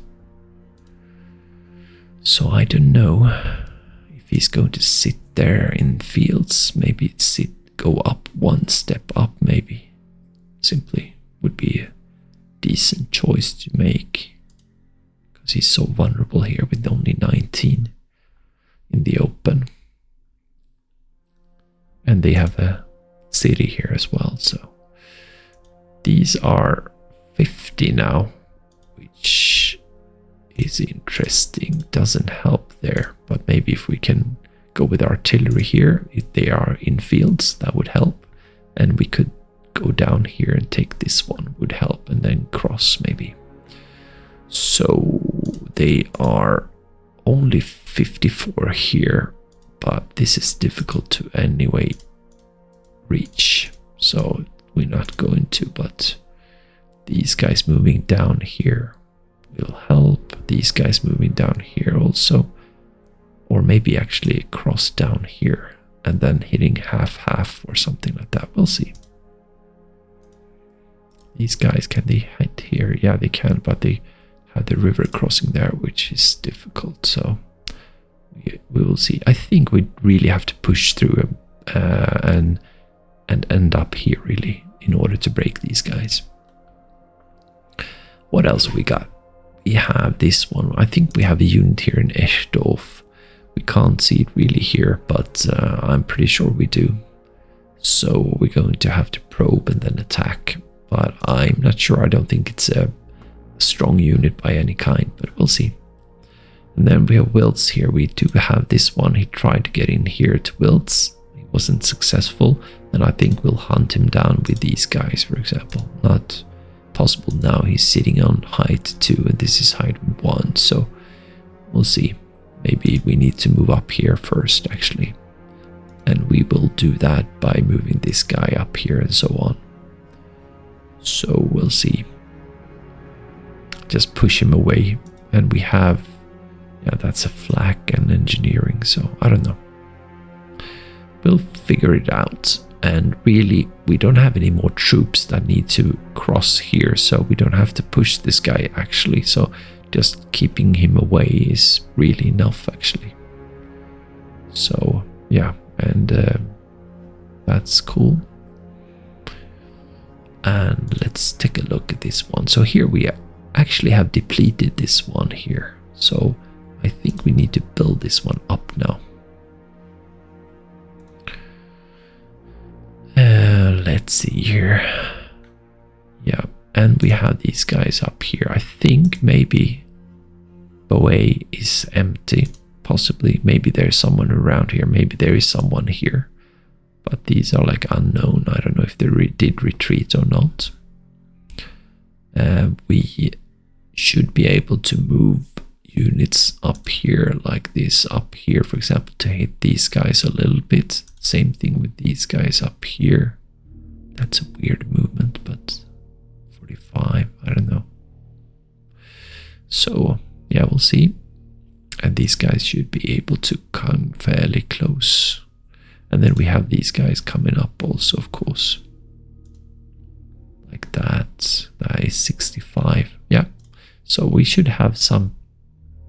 So I don't know if he's going to sit there in fields. Maybe go up one step up, maybe. Simply would be a decent choice to make. Because he's so vulnerable here with only 19 in the open. And they have a city here as well. So these are 50 now, which is interesting. Doesn't help there, but maybe if we can go with artillery here, if they are in fields, that would help. And we could go down here and take this one, would help, and then cross maybe. So they are only 54 here, but this is difficult to anyway reach. So we're not going to, but these guys moving down here will help. These guys moving down here also. Or maybe actually cross down here and then hitting half or something like that. We'll see. These guys, can they hit here? Yeah, they can, but they have the river crossing there, which is difficult. So we will see. I think we really have to push through and end up here really in order to break these guys. What else we got? We have this one. I think we have a unit here in Eschdorf. We can't see it really here, but I'm pretty sure we do. So we're going to have to probe and then attack. But I'm not sure. I don't think it's a strong unit by any kind, but we'll see. And then we have Wiltz here. We do have this one. He tried to get in here to Wiltz. He wasn't successful. And I think we'll hunt him down with these guys, for example. Not possible now. He's sitting on height 2 and this is height 1. So we'll see. Maybe we need to move up here first, actually. And we will do that by moving this guy up here and so on. So we'll see. Just push him away. And we have... yeah, that's a flak and engineering, so I don't know. We'll figure it out. And really, we don't have any more troops that need to cross here, so we don't have to push this guy, actually. So just keeping him away is really enough, actually. So, yeah, and that's cool. And let's take a look at this one. So here we actually have depleted this one here. So I think we need to build this one up now. Let's see here. Yeah, and we have these guys up here. I think maybe Boe is empty. Possibly. Maybe there's someone around here. Maybe there is someone here. But these are like unknown. I don't know if they did retreat or not. We should be able to move units up here like this up here, for example, to hit these guys a little bit. Same thing with these guys up here. That's a weird movement, but 45, I don't know. So yeah, we'll see. And these guys should be able to come fairly close. And then we have these guys coming up also, of course. Like that. That is 65. Yeah. So we should have some,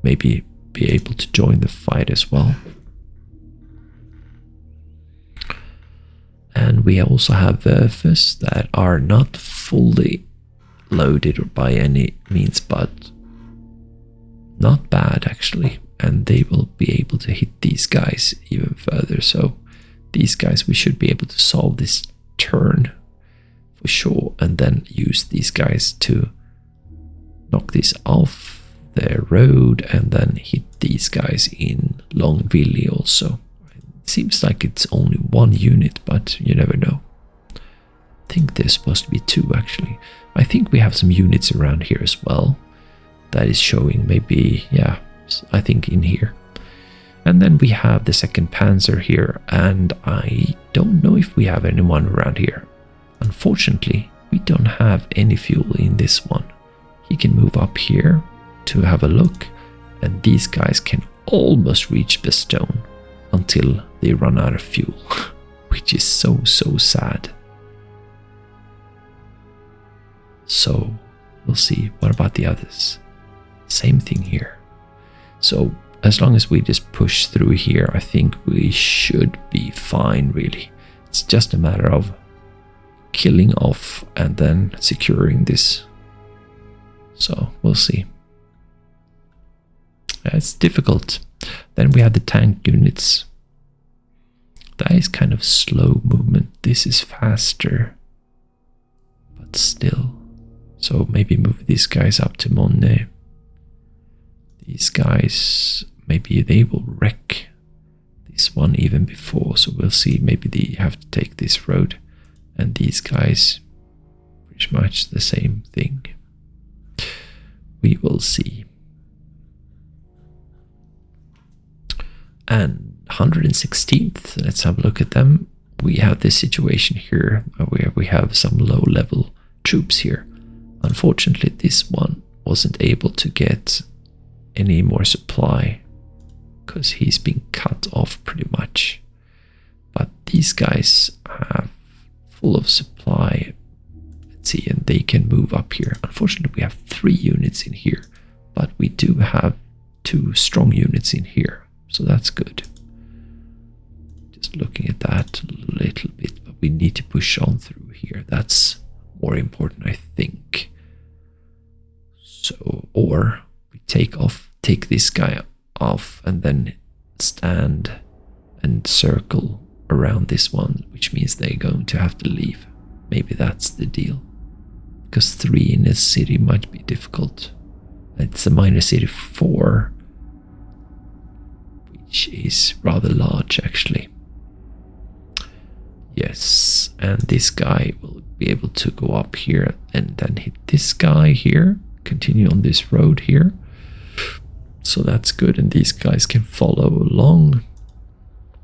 maybe be able to join the fight as well. And we also have Werfers that are not fully loaded or by any means, but not bad actually. And they will be able to hit these guys even further. So these guys we should be able to solve this turn for sure, and then use these guys to knock this off their road and then hit these guys in Longvilly also. It seems like it's only one unit, but you never know. I think there's supposed to be two actually. I think we have some units around here as well that is showing, maybe, yeah, I think in here. And then we have the 2nd Panzer here, and I don't know if we have anyone around here. Unfortunately, we don't have any fuel in this one. He can move up here to have a look, and these guys can almost reach Bastogne until they run out of fuel, which is so sad. So we'll see. What about the others? Same thing here. So as long as we just push through here, I think we should be fine really. It's just a matter of killing off and then securing this. So we'll see. It's difficult. Then we have the tank units. That is kind of slow movement. This is faster, but still. So maybe move these guys up to Monet. These guys, maybe they will wreck this one even before. So we'll see. Maybe they have to take this road. And these guys, pretty much the same thing. We will see. And 116th, let's have a look at them. We have this situation here where we have some low-level troops here. Unfortunately, this one wasn't able to get any more supply because he's been cut off pretty much. But these guys have full of supply. Let's see, and they can move up here. Unfortunately, we have 3 units in here, but we do have 2 strong units in here, so that's good. Just looking at that a little bit, but we need to push on through here. That's more important, I think. So, or we take this guy off and then stand and circle around this one, which means they're going to have to leave. Maybe that's the deal. Because 3 in a city might be difficult. It's a minor city 4, which is rather large actually. Yes, and this guy will be able to go up here and then hit this guy here, continue on this road here. So that's good, and these guys can follow along.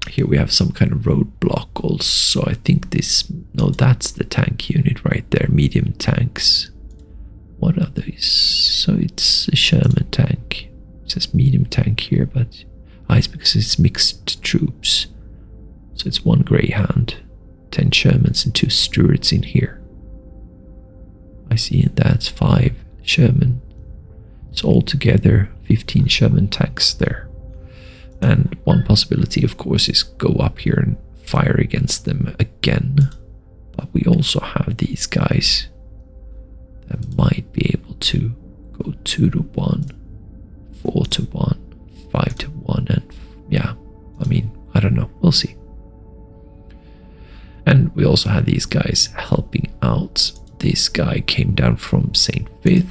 Here we have some kind of roadblock also. I think this, no, that's the tank unit right there, medium tanks. What are these? So it's a Sherman tank. It says medium tank here, but it's because it's mixed troops. So it's 1 Greyhound, 10 Shermans and 2 Stuarts in here. I see that's 5 Sherman. So altogether 15 Sherman tanks there. And one possibility, of course, is go up here and fire against them again. But we also have these guys that might be able to go 2-1, 4-1, 5-1, and yeah, I mean, I don't know, we'll see. And we also have these guys helping out. This guy came down from St. Vith,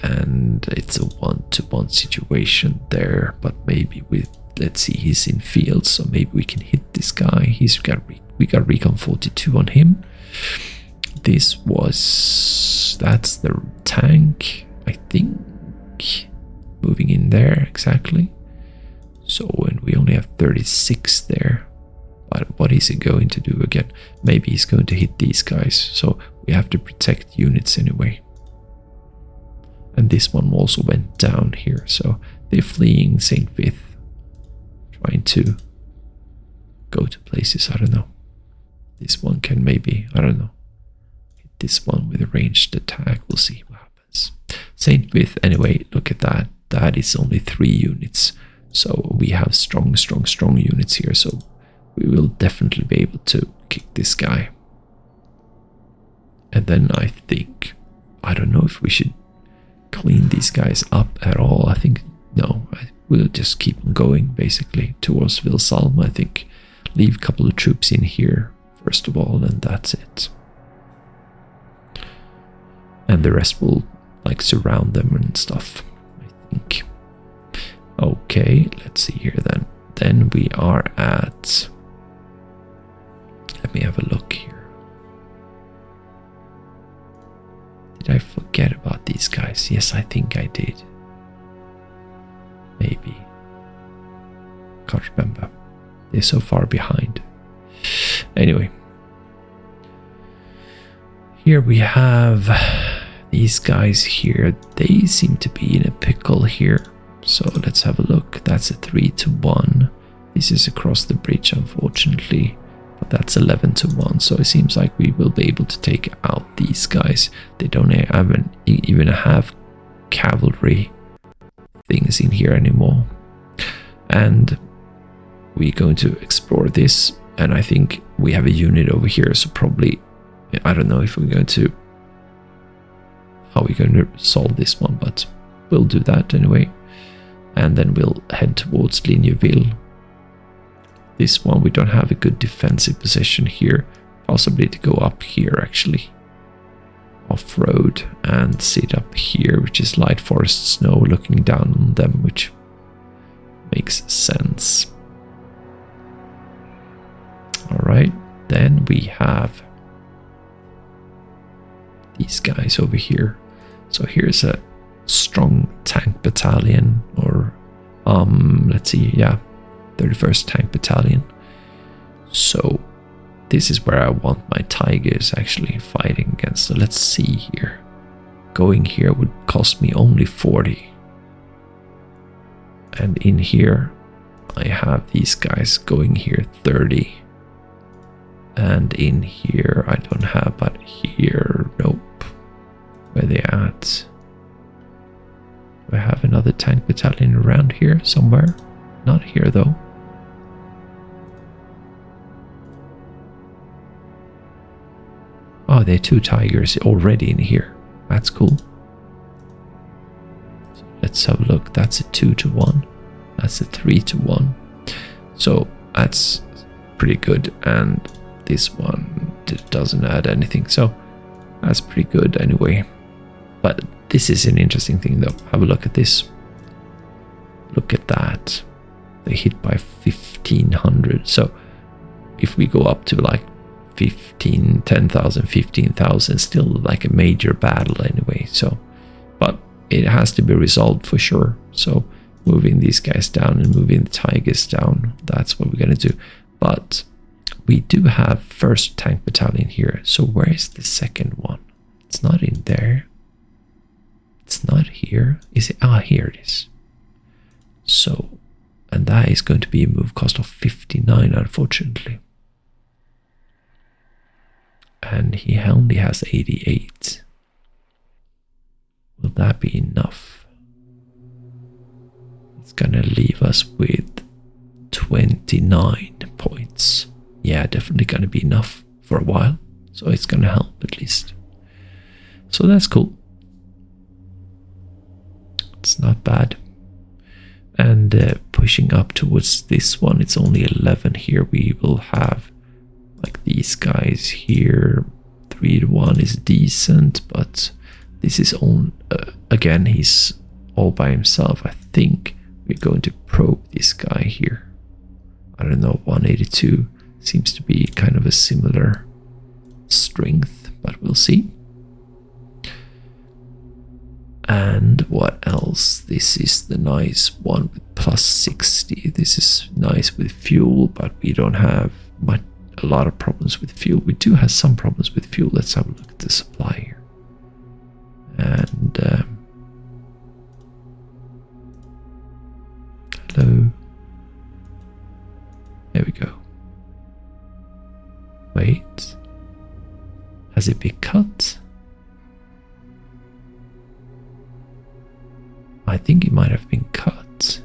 and it's a 1-1 situation there, but maybe with, let's see, he's in field, so maybe we can hit this guy. We got recon 42 on him. That's the tank, I think. moving in there exactly. So, and we only have 36 there. But what is he going to do again? Maybe he's going to hit these guys. So we have to protect units anyway. And this one also went down here. So they're fleeing St. Vith. Trying to go to places, I don't know. This one can maybe, I don't know. Hit this one with a ranged attack. We'll see what happens. St. Vith, anyway, look at that. That is only 3 units. So we have strong units here. So we will definitely be able to kick this guy. And then I think, I don't know if we should clean these guys up at all. I think, no, we'll just keep on going basically towards Vilsalm. I think leave a couple of troops in here first of all, and that's it. And the rest will like surround them and stuff, I think. Okay, let's see here then. Then we are at, let me have a look here. Did I forget about these guys? Yes, I think I did. Maybe. Can't remember. They're so far behind. Anyway. Here we have these guys here. They seem to be in a pickle here. So let's have a look. That's a 3-1. This is across the bridge, unfortunately. But that's 11-1. So it seems like we will be able to take out these guys. They don't even have cavalry things in here anymore. And we're going to explore this. And I think we have a unit over here. So probably, I don't know if we're going to, how we're going to solve this one. But we'll do that anyway. And then we'll head towards Ligneville. This one, we don't have a good defensive position here. Possibly to go up here, actually. Off-road and sit up here, which is light forest snow, looking down on them, which makes sense. Alright, then we have these guys over here. So here's a strong tank battalion, or let's see, yeah, 31st Tank Battalion. So this is where I want my tigers actually fighting against. So let's see here. Going here would cost me only 40. And in here I have these guys going here 30. And in here I don't have, but here, nope. Where they at? Do I have another tank battalion around here somewhere? Not here though. Oh, there are 2 tigers already in here. That's cool. So let's have a look. That's a 2-1. That's a 3-1. So that's pretty good. And this one doesn't add anything. So that's pretty good anyway. But this is an interesting thing though. Have a look at this. Look at that. They hit by 1,500. So if we go up to like 10,000, 15,000, still like a major battle anyway. So, but it has to be resolved for sure. So moving these guys down and moving the tigers down, that's what we're going to do. But we do have 1st Tank Battalion here. So where is the 2nd one? It's not in there. It's not here. Is it? Ah, here it is. So, and that is going to be a move cost of 59, unfortunately. And he only has 88. Will that be enough? It's gonna leave us with 29 points. Yeah, definitely gonna be enough for a while. So it's gonna help at least. So that's cool. It's not bad. And pushing up towards this one, it's only 11 here. We will have like these guys here. 3-1 is decent, but this is on again, he's all by himself. I think we're going to probe this guy here. I don't know, 182 seems to be kind of a similar strength, but we'll see. And what else? this is the nice one with plus 60. This is nice with fuel, but we don't have a lot of problems with fuel. We do have some problems with fuel. Let's have a look at the supply here. And hello. There we go. Wait. Has it been cut? I think it might have been cut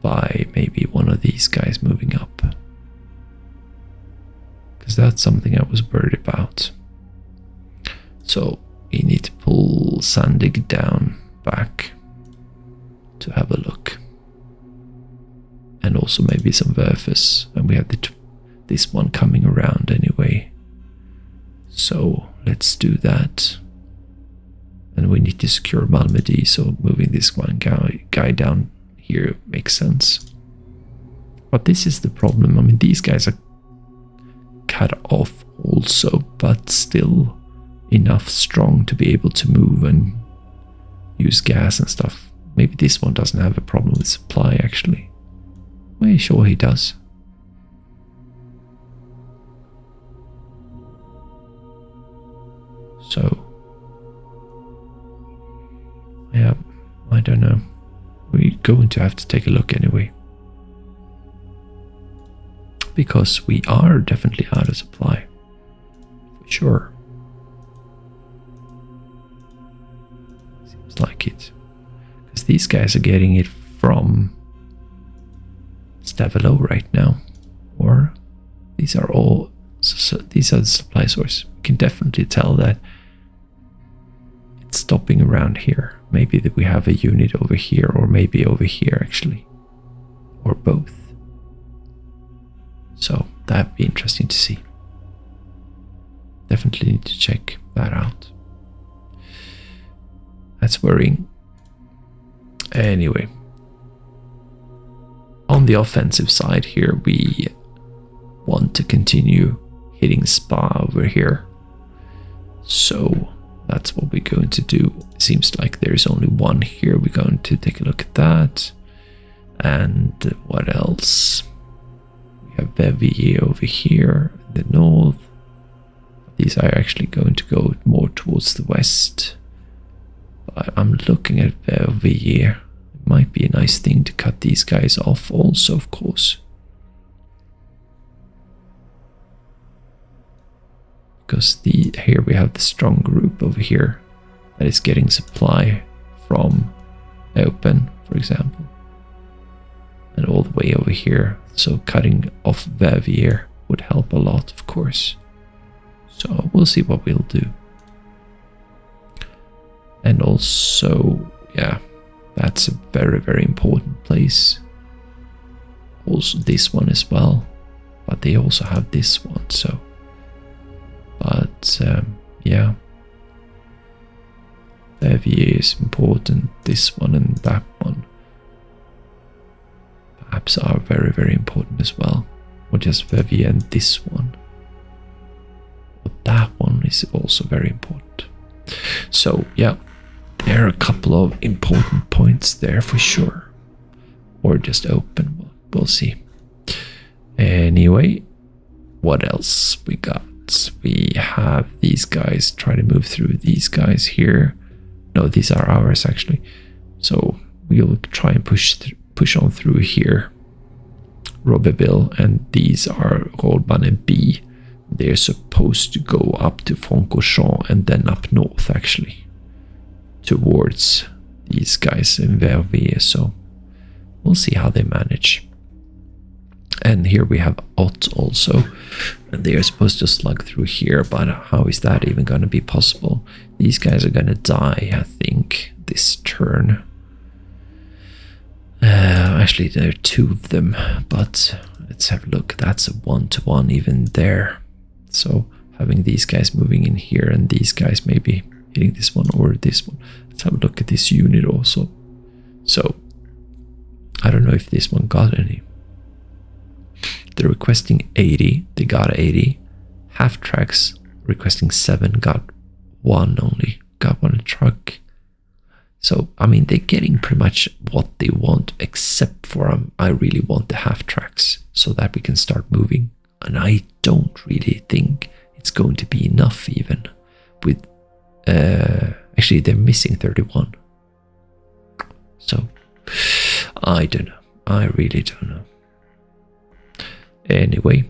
by maybe one of these guys moving up. Because that's something I was worried about. So we need to pull Sandig down back to have a look. And also maybe some Werfers. And we have this one coming around anyway. So let's do that. And we need to secure Malmedy, so moving this one guy down here makes sense. But this is the problem. I mean, these guys are cut off also, but still enough strong to be able to move and use gas and stuff. Maybe this one doesn't have a problem with supply, actually. Well, sure he does. So yeah, I don't know. We're going to have to take a look anyway. Because we are definitely out of supply. For sure. Seems like it. Because these guys are getting it from Stavelo right now. Or these are all... So these are the supply source. We can definitely tell that it's stopping around here. Maybe that we have a unit over here, or maybe over here actually, or both. So that'd be interesting to see. Definitely need to check that out. That's worrying. Anyway, on the offensive side here, we want to continue hitting Spa over here. So that's what we're going to do. It seems like there's only one here. We're going to take a look at that. And what else? We have Verviers over here in the north. These are actually going to go more towards the west. But I'm looking at Verviers. It might be a nice thing to cut these guys off also, of course. Because here we have the strong group over here that is getting supply from Open, for example, and all the way over here. So cutting off Verviers would help a lot, of course. So we'll see what we'll do. And also, yeah, that's a very, very important place. Also this one as well, but they also have this one, so. But yeah, Verviers is important. This one and that one perhaps are very, very important as well. Or just Verviers and this one. But that one is also very important. So yeah, there are a couple of important points there for sure. Or just Open, we'll see. Anyway, what else we got? We have these guys try to move through these guys here. No, these are ours actually. So we'll try and push on through here. Robertville, and these are Rolban and B. They're supposed to go up to Francorchamps and then up north actually. Towards these guys in Verviers. So we'll see how they manage. And here we have Ott also, and they are supposed to slug through here, but how is that even going to be possible? These guys are going to die, I think, this turn. Actually, there are two of them, but let's have a look. That's a 1-to-1 even there. So having these guys moving in here and these guys maybe hitting this one or this one. Let's have a look at this unit also. So I don't know if this one got any. They're requesting 80, they got 80. Half tracks requesting 7, got 1 only. Got 1 truck. So, I mean, they're getting pretty much what they want, except for I really want the half tracks so that we can start moving. And I don't really think it's going to be enough even with, actually they're missing 31. So, I don't know. I really don't know. Anyway,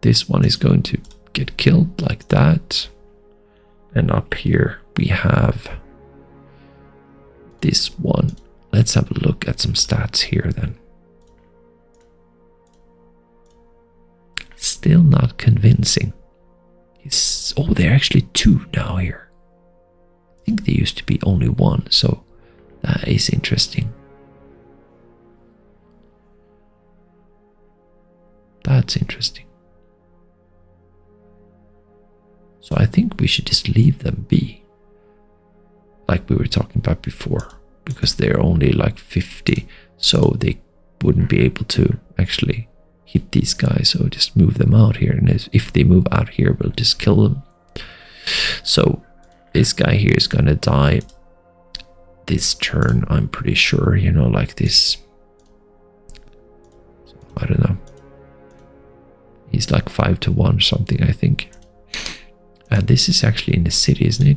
this one is going to get killed like that. And up here we have this one. Let's have a look at some stats here then. Still not convincing. Oh, they're actually 2 now here. I think they used to be only 1, so that is interesting. That's interesting. So I think we should just leave them be, like we were talking about before, because they're only like 50, so they wouldn't be able to actually hit these guys, so just move them out here, and if they move out here, we'll just kill them. So this guy here is gonna die this turn, I'm pretty sure, you know, like this. So, I don't know. He's like 5 to 1 something, I think. And this is actually in the city, isn't it?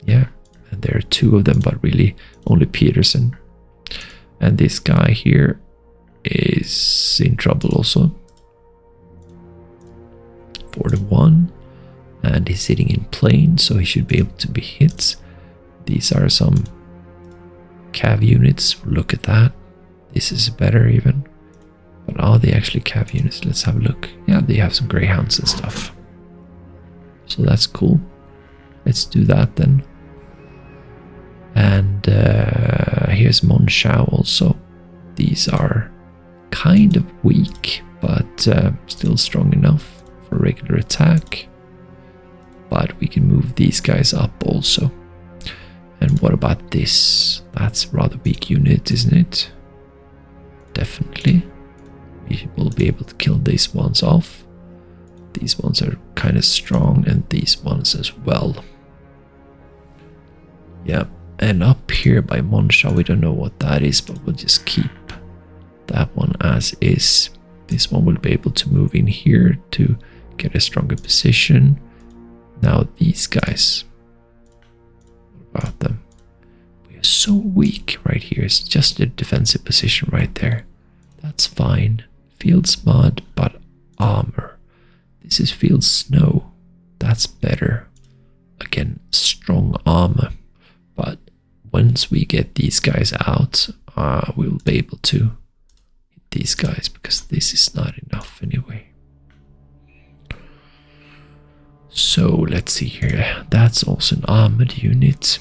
Yeah. And there are 2 of them, but really only Peterson. And this guy here is in trouble also. 4 to 1. And he's sitting in plane, so he should be able to be hit. These are some cav units. Look at that. This is better even. But are they actually cav units? Let's have a look. Yeah, they have some greyhounds and stuff. So that's cool. Let's do that then. And here's Monshao also. These are kind of weak, but still strong enough for regular attack. But we can move these guys up also. And what about this? That's a rather weak unit, isn't it? Definitely. We will be able to kill these ones off. These ones are kind of strong, and these ones as well. Yeah, and up here by Monsha, we don't know what that is, but we'll just keep that one as is. This one will be able to move in here to get a stronger position. Now these guys, what about them? We are so weak right here. It's just a defensive position right there. That's fine. Field mud, but armor. This is field snow. That's better. Again, strong armor. But once we get these guys out, we'll be able to hit these guys, because this is not enough anyway. So let's see here. That's also an armored unit.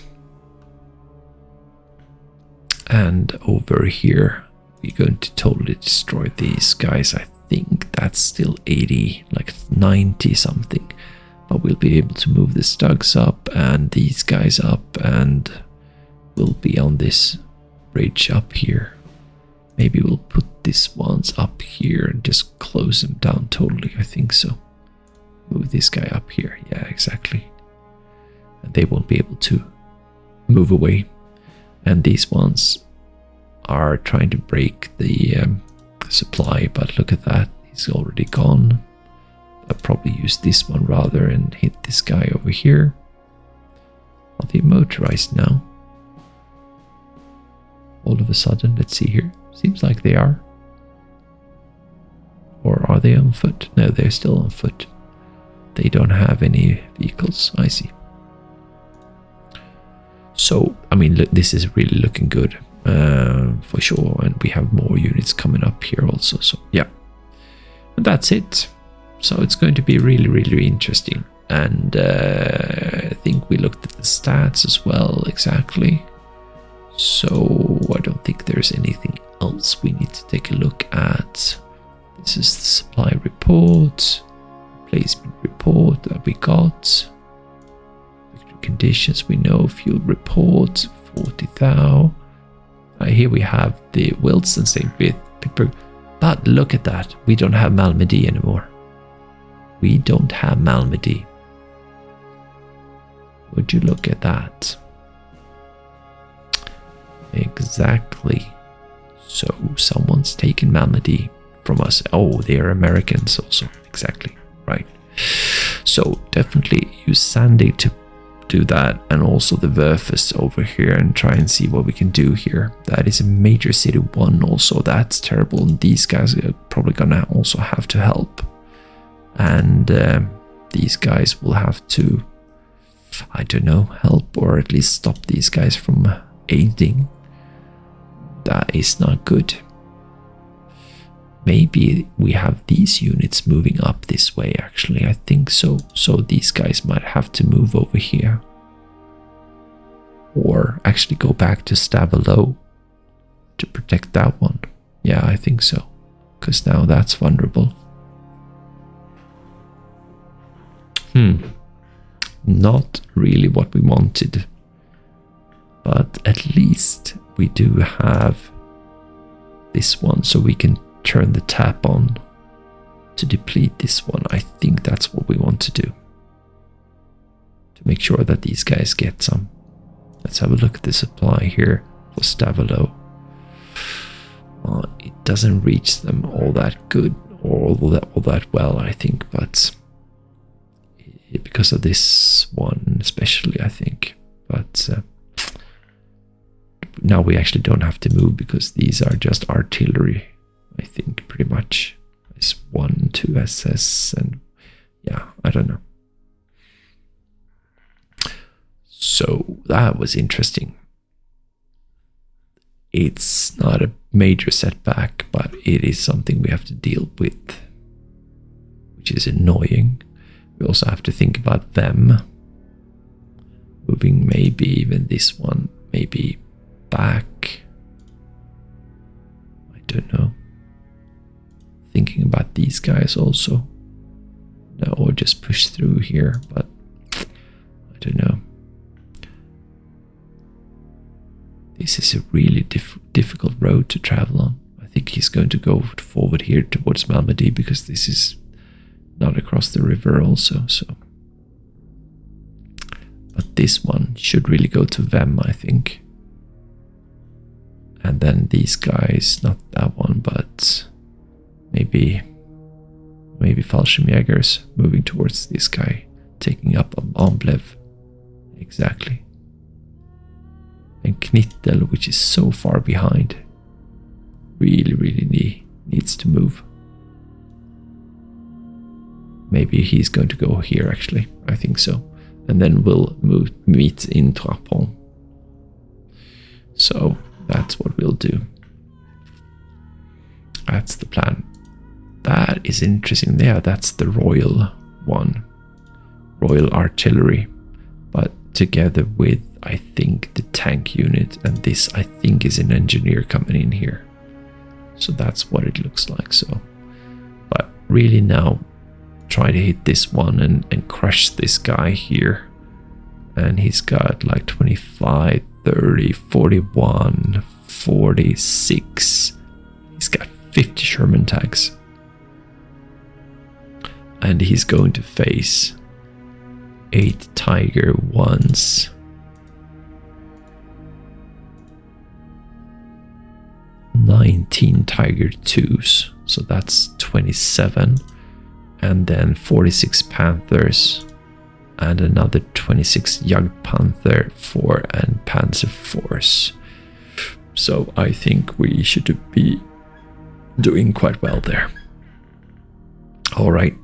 And over here, we're going to totally destroy these guys. I think that's still 80, like 90 something. But we'll be able to move the Stugs up and these guys up, and we'll be on this ridge up here. Maybe we'll put these ones up here and just close them down totally. I think so. Move this guy up here. Yeah, exactly. And they won't be able to move away. And these ones are trying to break the supply, but look at that. He's already gone. I'll probably use this one rather and hit this guy over here. Are they motorized now? All of a sudden, let's see here. Seems like they are. Or are they on foot? No, they're still on foot. They don't have any vehicles. I see. So, I mean, look, this is really looking good for sure. And we have more units coming up here also. So, yeah. And that's it. So it's going to be really, really interesting. And I think we looked at the stats as well, exactly. So I don't think there's anything else we need to take a look at. This is the supply report, placement report that we got. Victory conditions, we know. Fuel report, 40 thou. Here we have the Wilson St. Petersburg. But look at that, we don't have Malmedy anymore. We don't have Malmedy. Would you look at that? exactly. So someone's taken Malmedy from us. Oh, they're Americans also. Exactly. Right. So definitely use Sandy to do that, and also the Verfus over here, and try and see what we can do here. That is a major city 1 also. That's terrible, and these guys are probably gonna also have to help. And these guys will have to, I don't know, help or at least stop these guys from aiding. That is not good. Maybe we have these units moving up this way, actually. I think so. So these guys might have to move over here. Or actually go back to Stavelo to protect that one. Yeah, I think so. Because now that's vulnerable. Not really what we wanted. But at least we do have this one, so we can turn the tap on to deplete this one. I think that's what we want to do, to make sure that these guys get some. Let's have a look at the supply here for Stavelo. It doesn't reach them all that good, or all that well, I think, but because of this one especially, I think. But now we actually don't have to move, because these are just artillery, I think, pretty much. It's 1, 2 SS, and yeah, I don't know. So that was interesting. It's not a major setback, but it is something we have to deal with, which is annoying. We also have to think about them moving, maybe even this one, maybe back. I don't know. Thinking about these guys also. No, or just push through here, but I don't know. This is a really difficult road to travel on. I think he's going to go forward here towards Malmedy, because this is not across the river also, so. But this one should really go to them, I think. And then these guys, not that one, but maybe Fallschirmjägers moving towards this guy, taking up Amblev. Exactly. And Knittel, which is so far behind, really needs to move. Maybe he's going to go here, actually. I think so. And then we'll meet in Trapon. So that's what we'll do. That's the plan. That is interesting. Yeah, that's the Royal one. Royal Artillery. But together with, I think, the tank unit. And this, I think, is an engineer coming in here. So that's what it looks like. So, but really now, try to hit this one and crush this guy here. And he's got like 25, 30, 41, 46. He's got 50 Sherman tanks. And he's going to face 8 Tiger 1s. 19 Tiger 2s. So that's 27. And then 46 Panthers, and another 26 Jagdpanther 4 and Panzer Force. So I think we should be doing quite well there. Alright,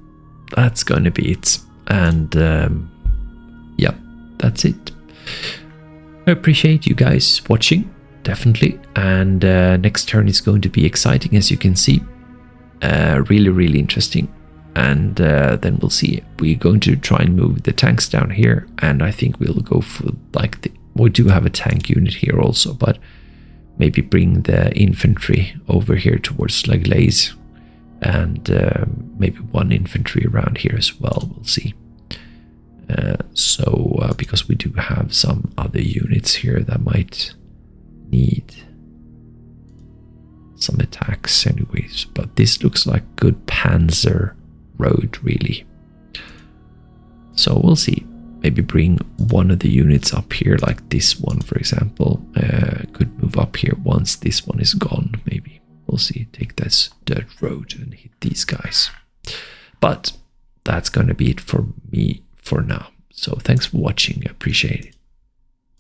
that's going to be it. And yeah, that's it. I appreciate you guys watching, definitely. And next turn is going to be exciting, as you can see. Really interesting. And then we'll see. We're going to try and move the tanks down here, and I think we'll go for like we do have a tank unit here also, but maybe bring the infantry over here towards Laglaise, and maybe 1 infantry around here as well. We'll see. Because we do have some other units here that might need some attacks anyways, but this looks like good panzer road, really. So we'll see. Maybe bring one of the units up here, like this one, for example. Could move move up here once this one is gone, maybe. We'll see. Take this dirt road and hit these guys. But that's going to be it for me for now. So thanks for watching. I appreciate it.